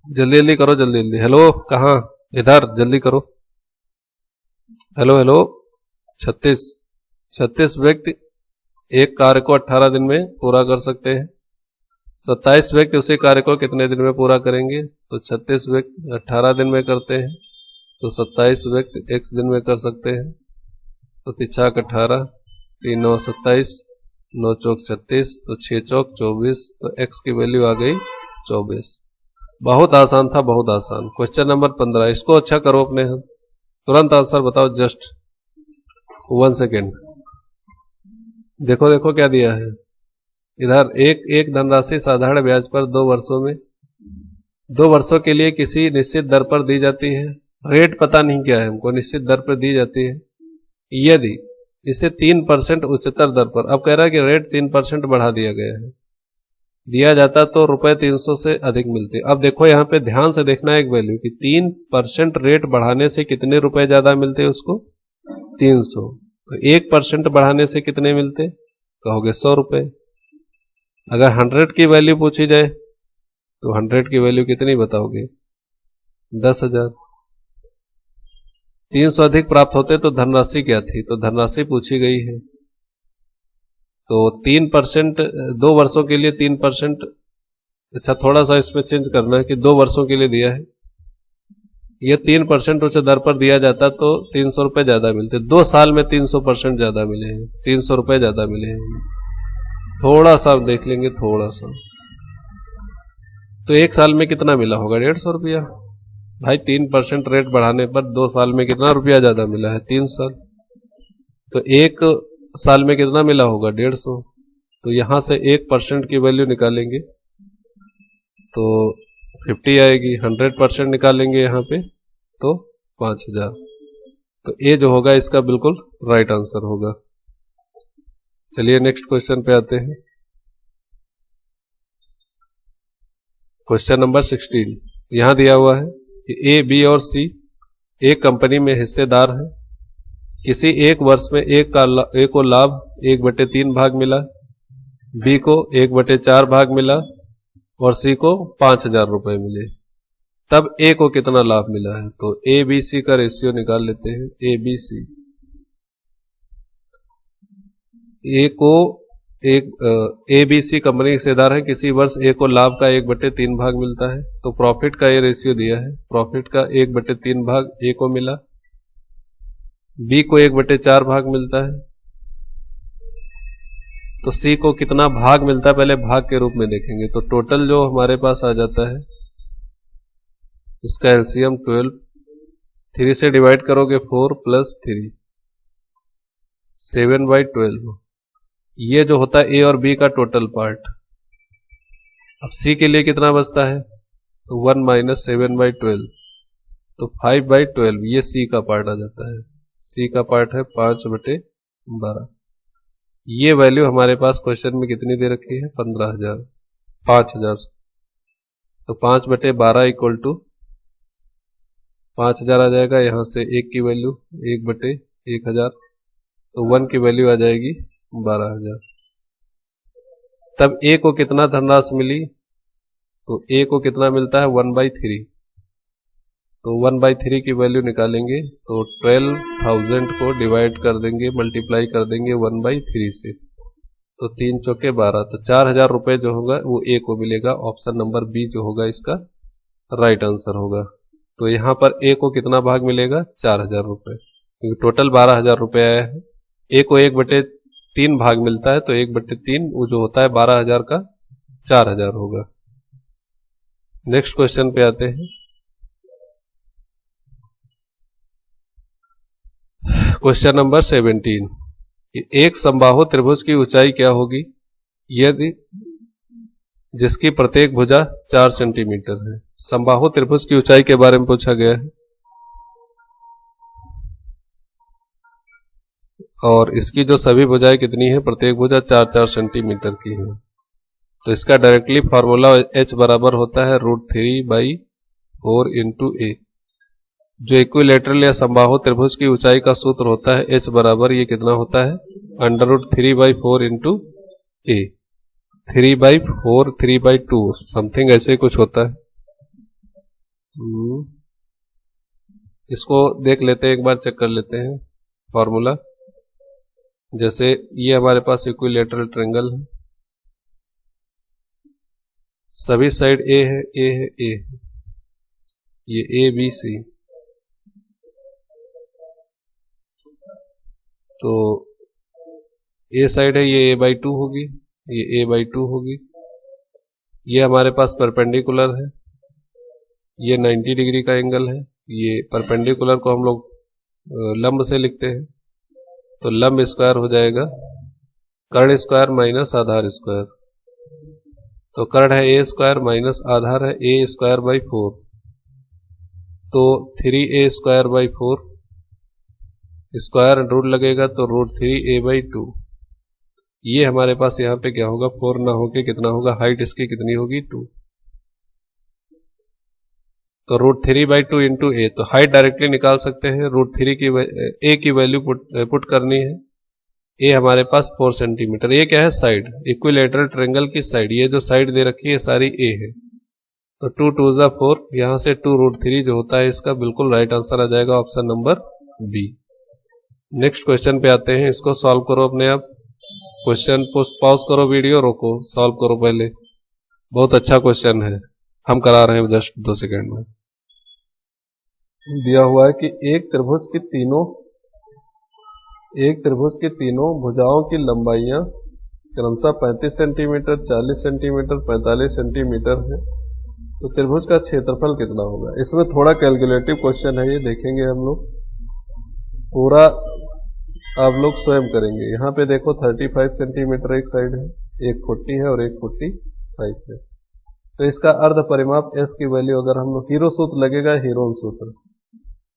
जल्दी जल्दी करो, जल्दी जल्दी। हेलो, कहाँ, इधर, जल्दी करो। Hello hello. 36 व्यक्ति एक कार्य को 18 दिन में पूरा कर सकते हैं। 27 व्यक्ति उसी कार्य को कितने दिन में पूरा करेंगे? तो 36 व्यक्ति 18 दिन में करते हैं, तो 27 व्यक्ति x दिन में कर सकते हैं। तो 3 छाक 18, 3 9 27, 9 चौक 36, तो 6 चौक 24, तो x की वैल्यू आ गई 24। बहुत आसान था, बहुत आसान। क्वेश्चन नंबर 15, इसको अच्छा करो अपने, तुरंत आंसर बताओ, जस्ट 1 सेकेंड। देखो देखो क्या दिया है इधर, एक धनराशि साधारण ब्याज पर 2 वर्षों में 2 वर्षों के लिए किसी निश्चित दर पर दी जाती है। रेट पता नहीं क्या है हमको, निश्चित दर पर दी जाती है। यदि इसे 3% उच्चतर दर पर, अब कह रहा है कि रेट 3% बढ़ा दिया गया है, दिया जाता तो ₹300 से अधिक मिलते। अब देखो यहाँ पे ध्यान से देखना एक वैल्यू कि 3% रेट बढ़ाने से कितने रुपए ज्यादा मिलते उसको? 300। तो 1% बढ़ाने से कितने मिलते? कहोगे 100 रुपए। अगर 100 की वैल्यू पूछी जाए तो 100 की वैल्यू कितनी बताओगे? 10,000। 300 अधिक प्राप्त होते तो धनराशि क्या थी? तो धनराशि पूछी गई है। तो 3%, 2 वर्षों के लिए 3%, अच्छा थोड़ा सा इसमें चेंज करना है कि 2 वर्षों के लिए दिया है, ये 3% उच्च दर पर दिया जाता तो 300 रुपए ज्यादा मिलते। 2 साल में 300% ज्यादा मिले हैं, 300 रुपए ज्यादा मिले हैं। थोड़ा सा देख लेंगे, थोड़ा सा, तो 1 साल में कितना मिला होगा? 150 रुपया। भाई 3% रेट बढ़ाने पर 2 साल में कितना रुपया ज्यादा मिला है? 3 साल। तो 1 साल में कितना मिला होगा? 150। तो यहां से 1% की वैल्यू निकालेंगे तो 50 आएगी। 100% निकालेंगे यहाँ पे तो 5,000। तो ये जो होगा इसका बिल्कुल राइट आंसर होगा। चलिए नेक्स्ट क्वेश्चन पे आते हैं। क्वेश्चन नंबर 16, यहां दिया हुआ है कि ए, बी और सी एक कंपनी में हिस्सेदार हैं। किसी एक वर्ष में ए को लाभ 1/3 भाग मिला, बी को 1/4 भाग मिला और सी को 5,000 रुपए मिले। तब ए को कितना लाभ मिला है? तो ए बी सी का रेशियो निकाल लेते हैं। ए बी सी, ए को ए बी सी कंपनी के हिस्सेदार है, किसी वर्ष ए को लाभ का 1/3 भाग मिलता है। तो प्रॉफिट का ये रेशियो दिया है, प्रॉफिट का 1/3 भाग ए को मिला, बी को 1/4 भाग मिलता है। तो सी को कितना भाग मिलता है पहले भाग के रूप में देखेंगे। तो टोटल जो हमारे पास आ जाता है, इसका एलसीएम 12, 3 से डिवाइड करोगे 4 + 3, 7/12। ये जो होता है ए और बी का टोटल पार्ट। अब सी के लिए कितना बचता है, तो 1 माइनस 7/12, तो 5/12 ये सी का पार्ट आ जाता है। सी का पार्ट है 5/12। ये वैल्यू हमारे पास क्वेश्चन में कितनी दे रखी है, 15,000, 5,000। तो 5/12 इक्वल टू 5,000 आ जाएगा। यहाँ से 1 की वैल्यू 1/1000, तो 1 की वैल्यू आ जाएगी 12,000। तब ए को कितना धनराशि मिली, तो ए को कितना मिलता है 1/3, तो 1/3 की वैल्यू निकालेंगे तो 12,000 को डिवाइड कर देंगे, मल्टीप्लाई कर देंगे 1/3 से, तो 3 चौके 12, तो 4,000 रुपये जो होगा वो ए को मिलेगा। ऑप्शन नंबर बी जो होगा इसका राइट आंसर होगा। तो यहाँ पर ए को कितना भाग मिलेगा, 4,000 रुपये, क्योंकि टोटल 12,000 रुपये आया है। ए को 1/3 भाग मिलता है, तो 1/3 वो जो होता है 12,000 का 4,000 होगा। नेक्स्ट क्वेश्चन पे आते हैं। क्वेश्चन नंबर 17 कि एक समबाहु त्रिभुज की ऊंचाई क्या होगी यदि जिसकी प्रत्येक भुजा 4 सेंटीमीटर है। समबाहु त्रिभुज की ऊंचाई के बारे में पूछा गया है और इसकी जो सभी भुजाएं कितनी है, प्रत्येक भुजा 4-4 सेंटीमीटर की है। तो इसका डायरेक्टली फॉर्मूला h बराबर होता है √3/4 इंटू ए। जो इक्विलेटरल या समबाहु त्रिभुज की ऊंचाई का सूत्र होता है h बराबर ये कितना होता है, √3/4 इंटू ए। 3/4 3/2 समथिंग ऐसे कुछ होता है। इसको देख लेते हैं, एक बार चेक कर लेते हैं फॉर्मूला। जैसे ये हमारे पास इक्विलेटरल ट्रायंगल है, सभी साइड ए है, ए है, ए है, ये ए बी सी, तो ए साइड है ये a/2 होगी, ये a/2 होगी। ये हमारे पास परपेंडिकुलर है, ये 90 डिग्री का एंगल है। ये परपेंडिकुलर को हम लोग लंब से लिखते हैं, तो लंब स्क्वायर हो जाएगा कर्ण स्क्वायर माइनस आधार स्क्वायर। तो कर्ण है ए स्क्वायर माइनस आधार है a²/4, तो 3a²/4 स्क्वायर रूट लगेगा तो √3a/2। ये हमारे पास यहाँ पे क्या होगा, 4 ना होके कितना होगा, हाइट इसकी कितनी होगी 2, तो √3/2 इंटू ए। तो हाइट डायरेक्टली निकाल सकते हैं, √3 की ए की वैल्यू पुट करनी है। ए हमारे पास 4 सेंटीमीटर। ये क्या है, साइड, इक्विलेटरल ट्रायंगल की साइड। ये जो साइड दे रखी है सारी ए है, तो 2 2 ज़ा 4, यहाँ से 2√3 जो होता है इसका बिल्कुल राइट आंसर आ जाएगा, option number B. Next question पे आते हैं, इसको सॉल्व करो अपने आप। क्वेश्चन पॉज करो, वीडियो रोको, सॉल्व करो पहले। बहुत अच्छा क्वेश्चन है, हम करा रहे हैं जस्ट 2 सेकेंड में। दिया हुआ है कि एक त्रिभुज की तीनों भुजाओं की लंबाइयां क्रमशः 35 सेंटीमीटर, 40 सेंटीमीटर, 45 सेंटीमीटर है। तो त्रिभुज का क्षेत्रफल कितना होगा। इसमें थोड़ा कैलकुलेटिव क्वेश्चन है, ये देखेंगे हम लोग पूरा, आप लोग स्वयं करेंगे। यहाँ पे देखो 35 सेंटीमीटर एक साइड है, एक 40 है और एक 45 है। तो इसका अर्ध परिमाप s की वैल्यू, अगर हम लोग हीरो सूत्र लगेगा, हीरोन सूत्र,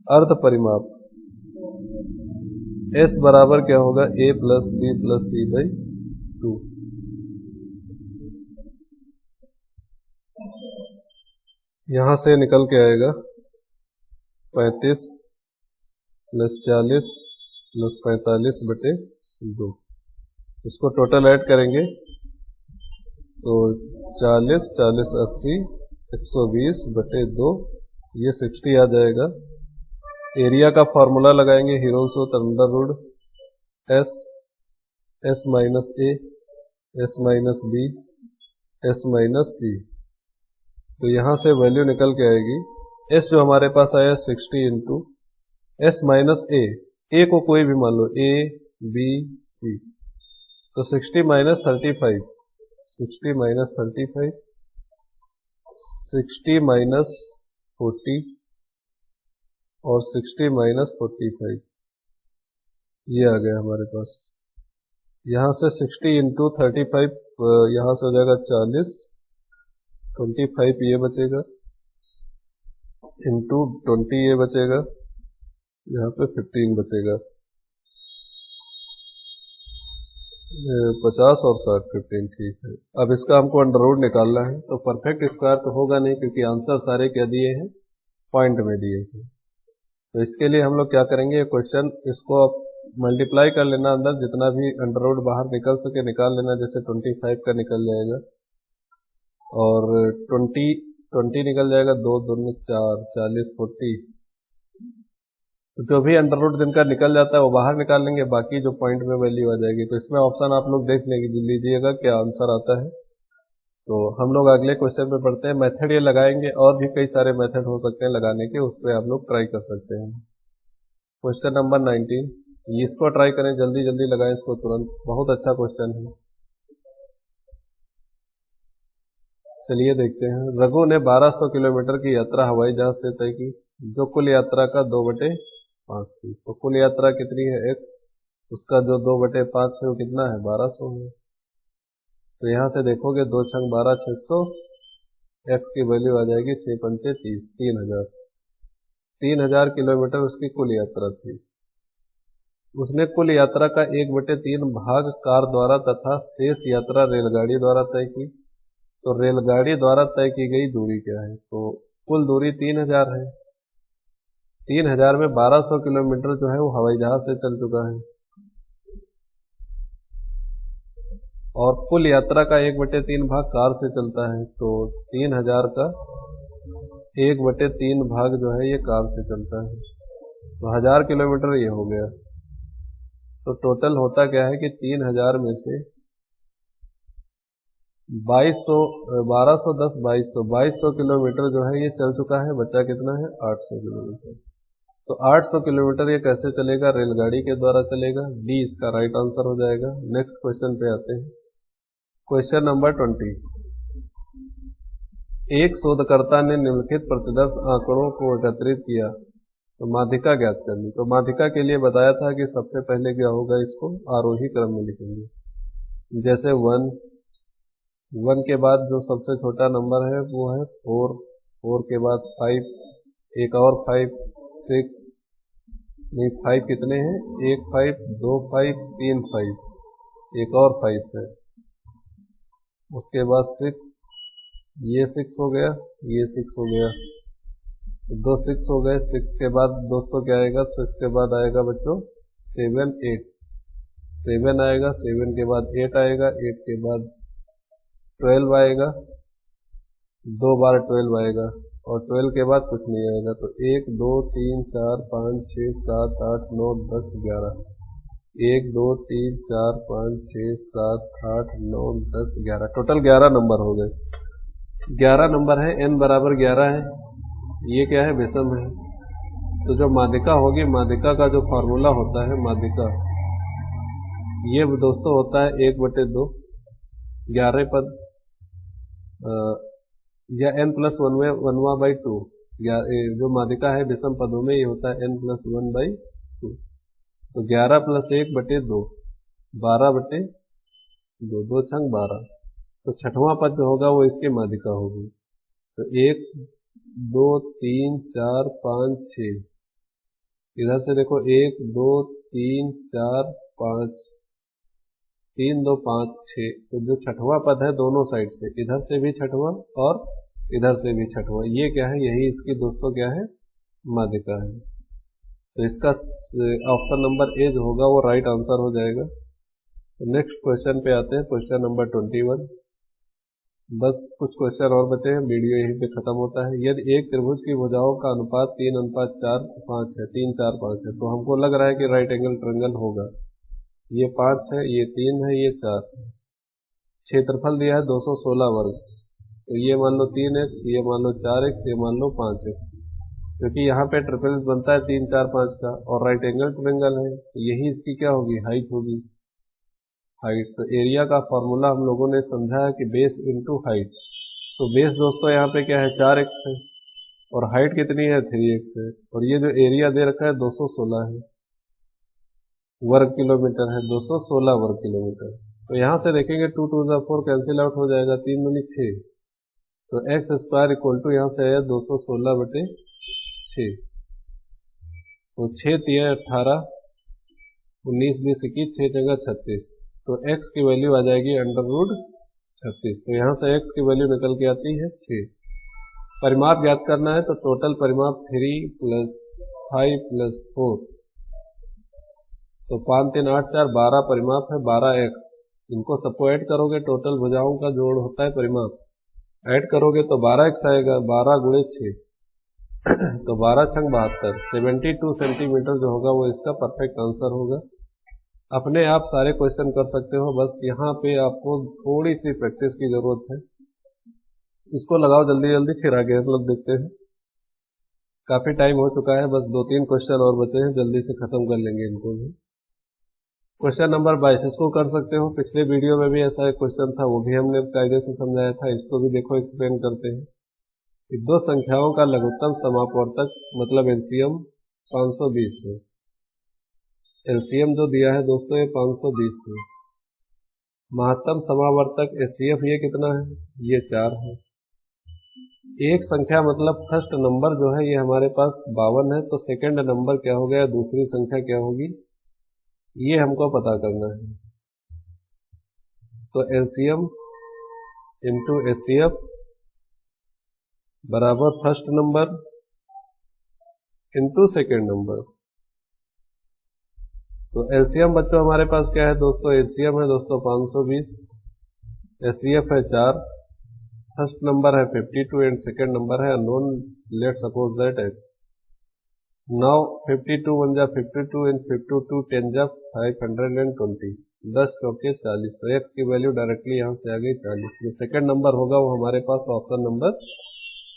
अर्ध परिमाप s बराबर क्या होगा, a + b + c/2। यहां से निकल के आएगा 35 + 40 + 45/2। इसको टोटल ऐड करेंगे तो 40 40 80 120/2, ये 60 आ जाएगा। एरिया का फॉर्मूला लगाएंगे, हीरोन सूत्र √s s - a s - b s - c। तो यहां से वैल्यू निकल के आएगी, s जो हमारे पास आया 60 इंटू s - a को कोई भी मान लो, a b c, तो 60 - 35 60 - 35 60 - 40 और 60 - 45, ये आ गया हमारे पास। यहाँ से 60 इंटू 35, यहाँ से हो जाएगा 40, 25 ये बचेगा, इंटू 20 ये बचेगा, यहाँ पे 15 बचेगा, 50 और 60, 15, ठीक है। अब इसका हमको अंडर रूट निकालना है, तो परफेक्ट स्क्वायर तो होगा नहीं क्योंकि आंसर सारे क्या दिए हैं, पॉइंट में दिए हैं। तो इसके लिए हम लोग क्या करेंगे, क्वेश्चन इसको अब मल्टीप्लाई कर लेना, अंदर जितना भी अंडर रूट बाहर निकल सके निकाल लेना। जैसे 25 का निकल जाएगा और 20 निकल जाएगा, 2 दूनी 4, 40, 40। तो जो भी अंडर रूट जिनका निकल जाता है वो बाहर निकाल लेंगे, बाकी जो पॉइंट में वैल्यू आ जाएगी। तो इसमें ऑप्शन आप लोग देख लीजिएगा क्या आंसर आता है। तो हम लोग अगले क्वेश्चन पे पढ़ते हैं। मेथड ये लगाएंगे, और भी कई सारे मेथड हो सकते हैं लगाने के, उस पर आप लोग ट्राई कर सकते हैं। क्वेश्चन नंबर 19, इसको ट्राई करें, जल्दी जल्दी लगाएं इसको तुरंत, बहुत अच्छा क्वेश्चन है। चलिए देखते हैं। रघु ने 1200 किलोमीटर की यात्रा हवाई जहाज से तय की, जो कुल यात्रा का 2/5 थी। तो कुल यात्रा कितनी है x, उसका जो 2/5 है वो कितना है, 1200 है। तो यहाँ से देखोगे 2 छंग 12, 600, x की वैल्यू आ जाएगी 6 पंचे 30, 3000। 3000 किलोमीटर उसकी कुल यात्रा थी। उसने कुल यात्रा का 1/3 भाग कार द्वारा तथा शेष यात्रा रेलगाड़ी द्वारा तय की। तो रेलगाड़ी द्वारा तय की गई दूरी क्या है, तो कुल दूरी 3000 है। 3000 में 1200 किलोमीटर जो है वो हवाई जहाज से चल चुका है, और कुल यात्रा का 1/3 भाग कार से चलता है। तो 3000 का 1/3 भाग जो है ये कार से चलता है, तो 1000 किलोमीटर ये हो गया। तो टोटल होता क्या है कि 3000 में से 2200, 1210, 2200 किलोमीटर जो है ये चल चुका है, बचा कितना है, 800 किलोमीटर। तो 800 किलोमीटर ये कैसे चलेगा, रेलगाड़ी के द्वारा चलेगा। डी इसका राइट आंसर हो जाएगा। नेक्स्ट क्वेश्चन पे आते हैं। क्वेश्चन नंबर 20, एक शोधकर्ता ने निम्नलिखित प्रतिदर्श आंकड़ों को एकत्रित किया, तो माध्यिका ज्ञात करनी। तो माध्यिका के लिए बताया था कि सबसे पहले क्या होगा, इसको आरोही क्रम में लिखेंगे। जैसे 1 के बाद जो सबसे छोटा नंबर है वो है 4 के बाद 5, एक और 5, 6, नहीं 5 कितने हैं, 1 5, 2 5, 3 5, एक और 5 है। उसके बाद 6, ये 6 हो गया, ये 6 हो गया, 2 6 हो गए। 6 के बाद दोस्तों क्या आएगा, 6 के बाद आएगा बच्चों 7, 8, 7 आएगा, 7 के बाद 8 आएगा, 8 के बाद 12 आएगा, 2 बार 12 आएगा, और 12 के बाद कुछ नहीं आएगा। तो 1 2 3 4 5 6 7 8 9 10 11, 1 2 3 4 5 6 7 8 9 10 11, टोटल 11 नंबर हो गए। 11 नंबर है, n बराबर 11 है, ये क्या है, विषम है। तो जो माध्यिका होगी, माध्यिका का जो फॉर्मूला होता है माध्यिका, ये दोस्तों होता है 1/2, 11 पद, या n+1/2। जो माध्यिका है विषम पदों में ये होता है n+1/2। तो 11 + 1/2, 12/2, 2 छंग 12। तो छठवां पद जो होगा वो इसकी माध्यिका होगी। तो 1 2 3 4 5 6, इधर से देखो 1 2 3 4 5, 3 2 5 6। तो जो छठवां पद है दोनों साइड से, इधर से भी छठवां और इधर से भी छठवां, ये क्या है, यही इसकी दोस्तों क्या है, माध्यिका है। तो इसका ऑप्शन नंबर ए जो होगा वो राइट आंसर हो जाएगा। तो नेक्स्ट क्वेश्चन पे आते हैं, क्वेश्चन नंबर 21। बस कुछ क्वेश्चन और बचे हैं, वीडियो यहीं पे खत्म होता है। यदि एक त्रिभुज की भुजाओं का अनुपात 3:4:5 है, 3 4 5 है, तो हमको लग रहा है कि राइट एंगल ट्रायंगल होगा। ये 5 है, ये 3 है, ये 4 है। क्षेत्रफल दिया है 216 वर्ग, तो ये मान लो 3x, ये मान लो 4x, ये मान लो 5x, क्योंकि यहाँ पे ट्रिपल बनता है 3 4 5 का, और राइट एंगल ट्रायंगल है, तो यही इसकी क्या होगी, हाइट होगी। हाइट, तो एरिया का फॉर्मूला हम लोगों ने समझा है कि बेस इंटू हाइट। तो बेस दोस्तों यहाँ पे क्या है, 4x है, और हाइट कितनी है, 3x है, और ये जो एरिया दे रखा है 216 है। वर्ग किलोमीटर है, 216 वर्ग किलोमीटर। तो यहाँ से देखेंगे 2 2 4 कैंसिल आउट हो जाएगा, 3 दूनी 6, तो एक्स स्क्वायर इक्वल टू यहाँ से आया 216/6। तो 6 3 18, 19 20 21, 6 जगह 36, तो x की वैल्यू आ जाएगी √36। तो यहाँ से x की वैल्यू निकल के आती है 6। परिमाप ज्ञात करना है, तो टोटल परिमाप 3 + 5 + 4, तो 5 3 8 4 12 परिमाप है, 12x। इनको सबको ऐड करोगे, टोटल भुजाओं का जोड़ होता है परिमाप, ऐड करोगे तो 12x आएगा, 12 × 6 तो 12 × 72, 72 सेंटीमीटर जो होगा वो इसका परफेक्ट आंसर होगा। अपने आप सारे क्वेश्चन कर सकते हो, बस यहाँ पे आपको थोड़ी सी प्रैक्टिस की जरूरत है। इसको लगाओ जल्दी जल्दी, फिर आगे हम लोग देखते हैं। काफी टाइम हो चुका है, बस 2-3 क्वेश्चन और बचे हैं, जल्दी से खत्म कर लेंगे इनको भी। क्वेश्चन नंबर 22 इसको कर सकते हो, पिछले वीडियो में भी ऐसा एक क्वेश्चन था, वो भी हमने कायदे से समझाया था। इसको भी देखो, एक्सप्लेन करते हैं कि दो संख्याओं का लघुत्तम समापवर्तक मतलब एलसीएम 520 है। एलसीएम जो दिया है दोस्तों ये 520 है। महत्तम समावर्तक एचसीएफ ये कितना है, ये 4 है। एक संख्या मतलब फर्स्ट नंबर जो है ये हमारे पास 52 है, तो सेकंड नंबर क्या हो गया, दूसरी संख्या क्या होगी, ये हमको पता करना है। तो एलसीएम इंटू एचसीएफ बराबर first number into second number. तो एलसीएम बच्चों हमारे पास क्या है दोस्तों, एलसीएम है दोस्तों 520, एचसीएफ है 4, फर्स्ट नंबर है 52 एंड सेकंड नंबर है unknown, let suppose that x। Now 52 1 जा 52 एंड 52 10 जा 520, 10 चौके 40, तो x की वैल्यू डायरेक्टली यहाँ से आ गई 40। जो सेकंड नंबर होगा वो हमारे पास ऑप्शन नंबर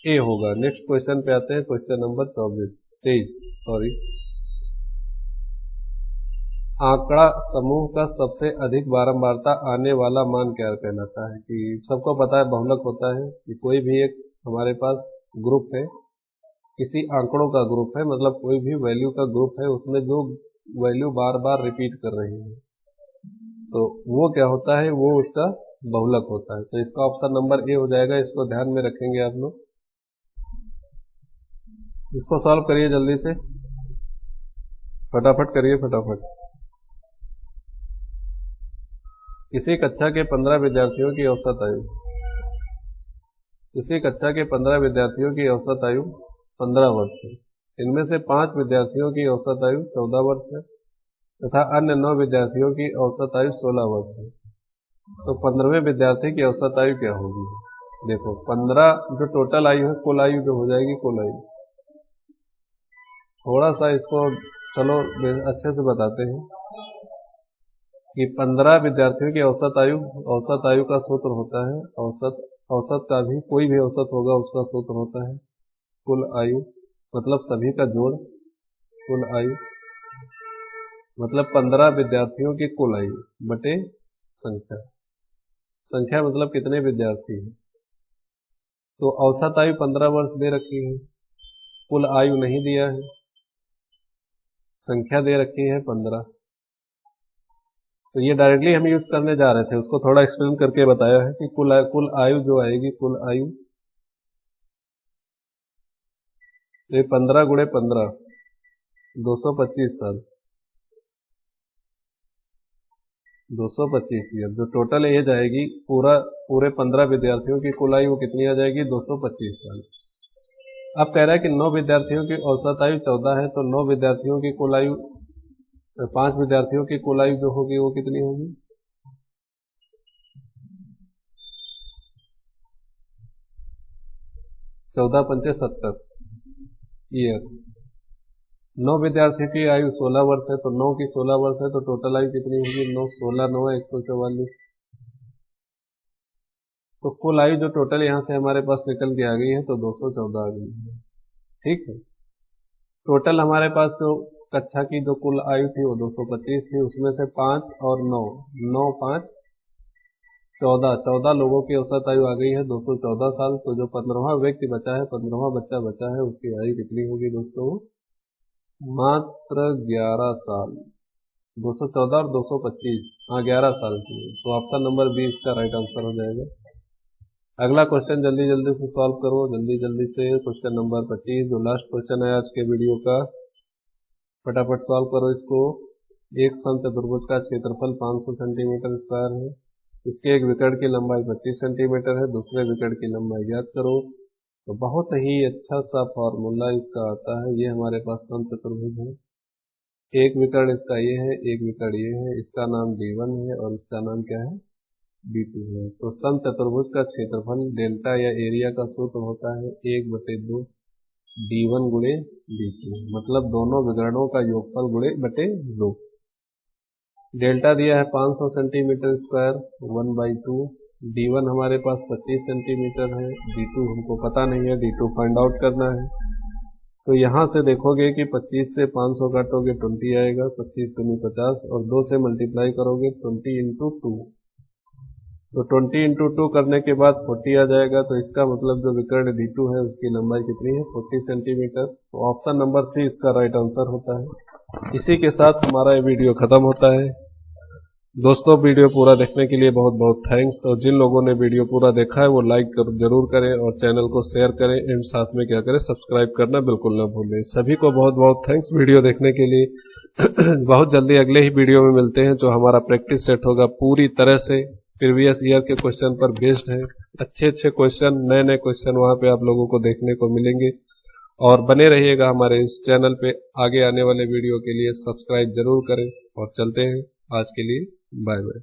ए होगा। नेक्स्ट क्वेश्चन पे आते हैं, क्वेश्चन नंबर 23 सॉरी। आंकड़ा समूह का सबसे अधिक बारंबारता आने वाला मान क्या कहलाता है। कि सबको पता है बहुलक होता है, कि कोई भी एक हमारे पास ग्रुप है, किसी आंकड़ों का ग्रुप है, मतलब कोई भी वैल्यू का ग्रुप है, उसमें जो वैल्यू बार बार रिपीट कर रही है तो वो क्या होता है, वो उसका बहुलक होता है। तो इसका ऑप्शन नंबर ए हो जाएगा, इसको ध्यान में रखेंगे आप लोग। इसको सॉल्व करिए जल्दी से, फटाफट करिए फटाफट। किसी कक्षा के 15 विद्यार्थियों की औसत आयु, किसी कक्षा के 15 विद्यार्थियों की औसत आयु 15 वर्ष है। इनमें से 5 विद्यार्थियों की औसत आयु 14 वर्ष है तथा अन्य 9 विद्यार्थियों की औसत आयु 16 वर्ष है। तो 15वें विद्यार्थी की औसत आयु क्या होगी। देखो 15 जो टोटल आयु है, कुल आयु जो हो जाएगी कुल आयु। थोड़ा सा इसको चलो अच्छे से बताते हैं कि 15 विद्यार्थियों की औसत आयु का सूत्र होता है, औसत का भी कोई भी औसत होगा उसका सूत्र होता है कुल आयु, मतलब सभी का जोड़, कुल आयु मतलब 15 विद्यार्थियों की कुल आयु बटे संख्या। संख्या मतलब कितने विद्यार्थी हैं। तो औसत आयु 15 वर्ष दे रखी है, कुल आयु नहीं दिया है, संख्या दे रखी है 15। तो ये डायरेक्टली हम यूज करने जा रहे थे, उसको थोड़ा एक्सप्लेन करके बताया है कि कुल आयु जो आएगी, कुल आयु ये 15 × 15 225 साल, 225 ईयर। जो टोटल एज आएगी पूरे 15 विद्यार्थियों की कुल आयु कितनी आ जाएगी, 225 साल। अब कह रहा है कि 9 विद्यार्थियों की औसत आयु 14 है, तो 9 विद्यार्थियों की कुल आयु 5 विद्यार्थियों की कुल आयु जो होगी वो कितनी होगी, 14 पंचे 70 ईयर। 9 विद्यार्थियों की आयु 16 वर्ष है, तो 9 की 16 वर्ष है, तो टोटल आयु कितनी होगी, 9 16 9 144। तो कुल आयु जो टोटल यहाँ से हमारे पास निकल के आ गई है, तो 214 आ गई है। ठीक है, टोटल हमारे पास जो कक्षा की जो कुल आयु थी वो 225 थी, उसमें से 5 और 9 9 5 14 लोगों की औसत आयु आ गई है 214 साल। तो जो 15वां व्यक्ति बचा है, 15वां बच्चा बचा है, उसकी आयु कितनी होगी दोस्तों, मात्र 11 साल, 214 और 225, हाँ 11 साल की है। तो ऑप्शन नंबर बी इसका राइट आंसर हो जाएगा। अगला क्वेश्चन जल्दी जल्दी से सॉल्व करो, जल्दी जल्दी से। क्वेश्चन नंबर 25 जो लास्ट क्वेश्चन है आज के वीडियो का, फटाफट सॉल्व करो इसको। एक समचतुर्भुज का क्षेत्रफल 500 सेंटीमीटर स्क्वायर है। इसके एक विकर्ण की लंबाई 25 सेंटीमीटर है। दूसरे विकर्ण की लंबाई ज्ञात करो। तो बहुत ही अच्छा सा फॉर्मूला इसका आता है। ये हमारे पास समचतुर्भुज है, एक विकर्ण इसका ये है, एक विकर्ण ये है, इसका नाम D1 है और इसका नाम क्या है, D2 है। तो समचतुर्भुज का क्षेत्रफल डेल्टा या एरिया का सूत्र होता है 1/2 D1 गुणे D2, मतलब दोनों विकर्णों का योगफल गुणे बटे 2। डेल्टा दिया है 500 सेंटीमीटर स्क्वायर 1/2। D1 हमारे पास 25 सेंटीमीटर है, D2 हमको पता नहीं है, D2 फाइंड आउट करना है। तो यहाँ से देखोगे कि 25 से 500 काटोगे 20 आएगा, 25 दूनी 50 और 2 से मल्टीप्लाई करोगे 20 × 2। तो 20 × 2 करने के बाद 40 आ जाएगा। तो इसका मतलब जो विकर्ण D2 है उसकी लंबाई कितनी है, 40 सेंटीमीटर। तो ऑप्शन नंबर सी इसका राइट आंसर होता है। इसी के साथ हमारा ये वीडियो खत्म होता है। दोस्तों वीडियो पूरा देखने के लिए बहुत बहुत थैंक्स, और जिन लोगों ने वीडियो पूरा देखा है वो लाइक जरूर करें और चैनल को शेयर करें एंड साथ में क्या करें, सब्सक्राइब करना बिल्कुल ना भूलें। सभी को बहुत बहुत थैंक्स वीडियो देखने के लिए। बहुत जल्दी अगले ही वीडियो में मिलते हैं, जो हमारा प्रैक्टिस सेट होगा पूरी तरह से प्रीवियस ईयर के क्वेश्चन पर बेस्ड है। अच्छे अच्छे क्वेश्चन, नए नए क्वेश्चन वहाँ पे आप लोगों को देखने को मिलेंगे। और बने रहिएगा हमारे इस चैनल पे। आगे आने वाले वीडियो के लिए सब्सक्राइब जरूर करें और चलते हैं। आज के लिए बाय बाय।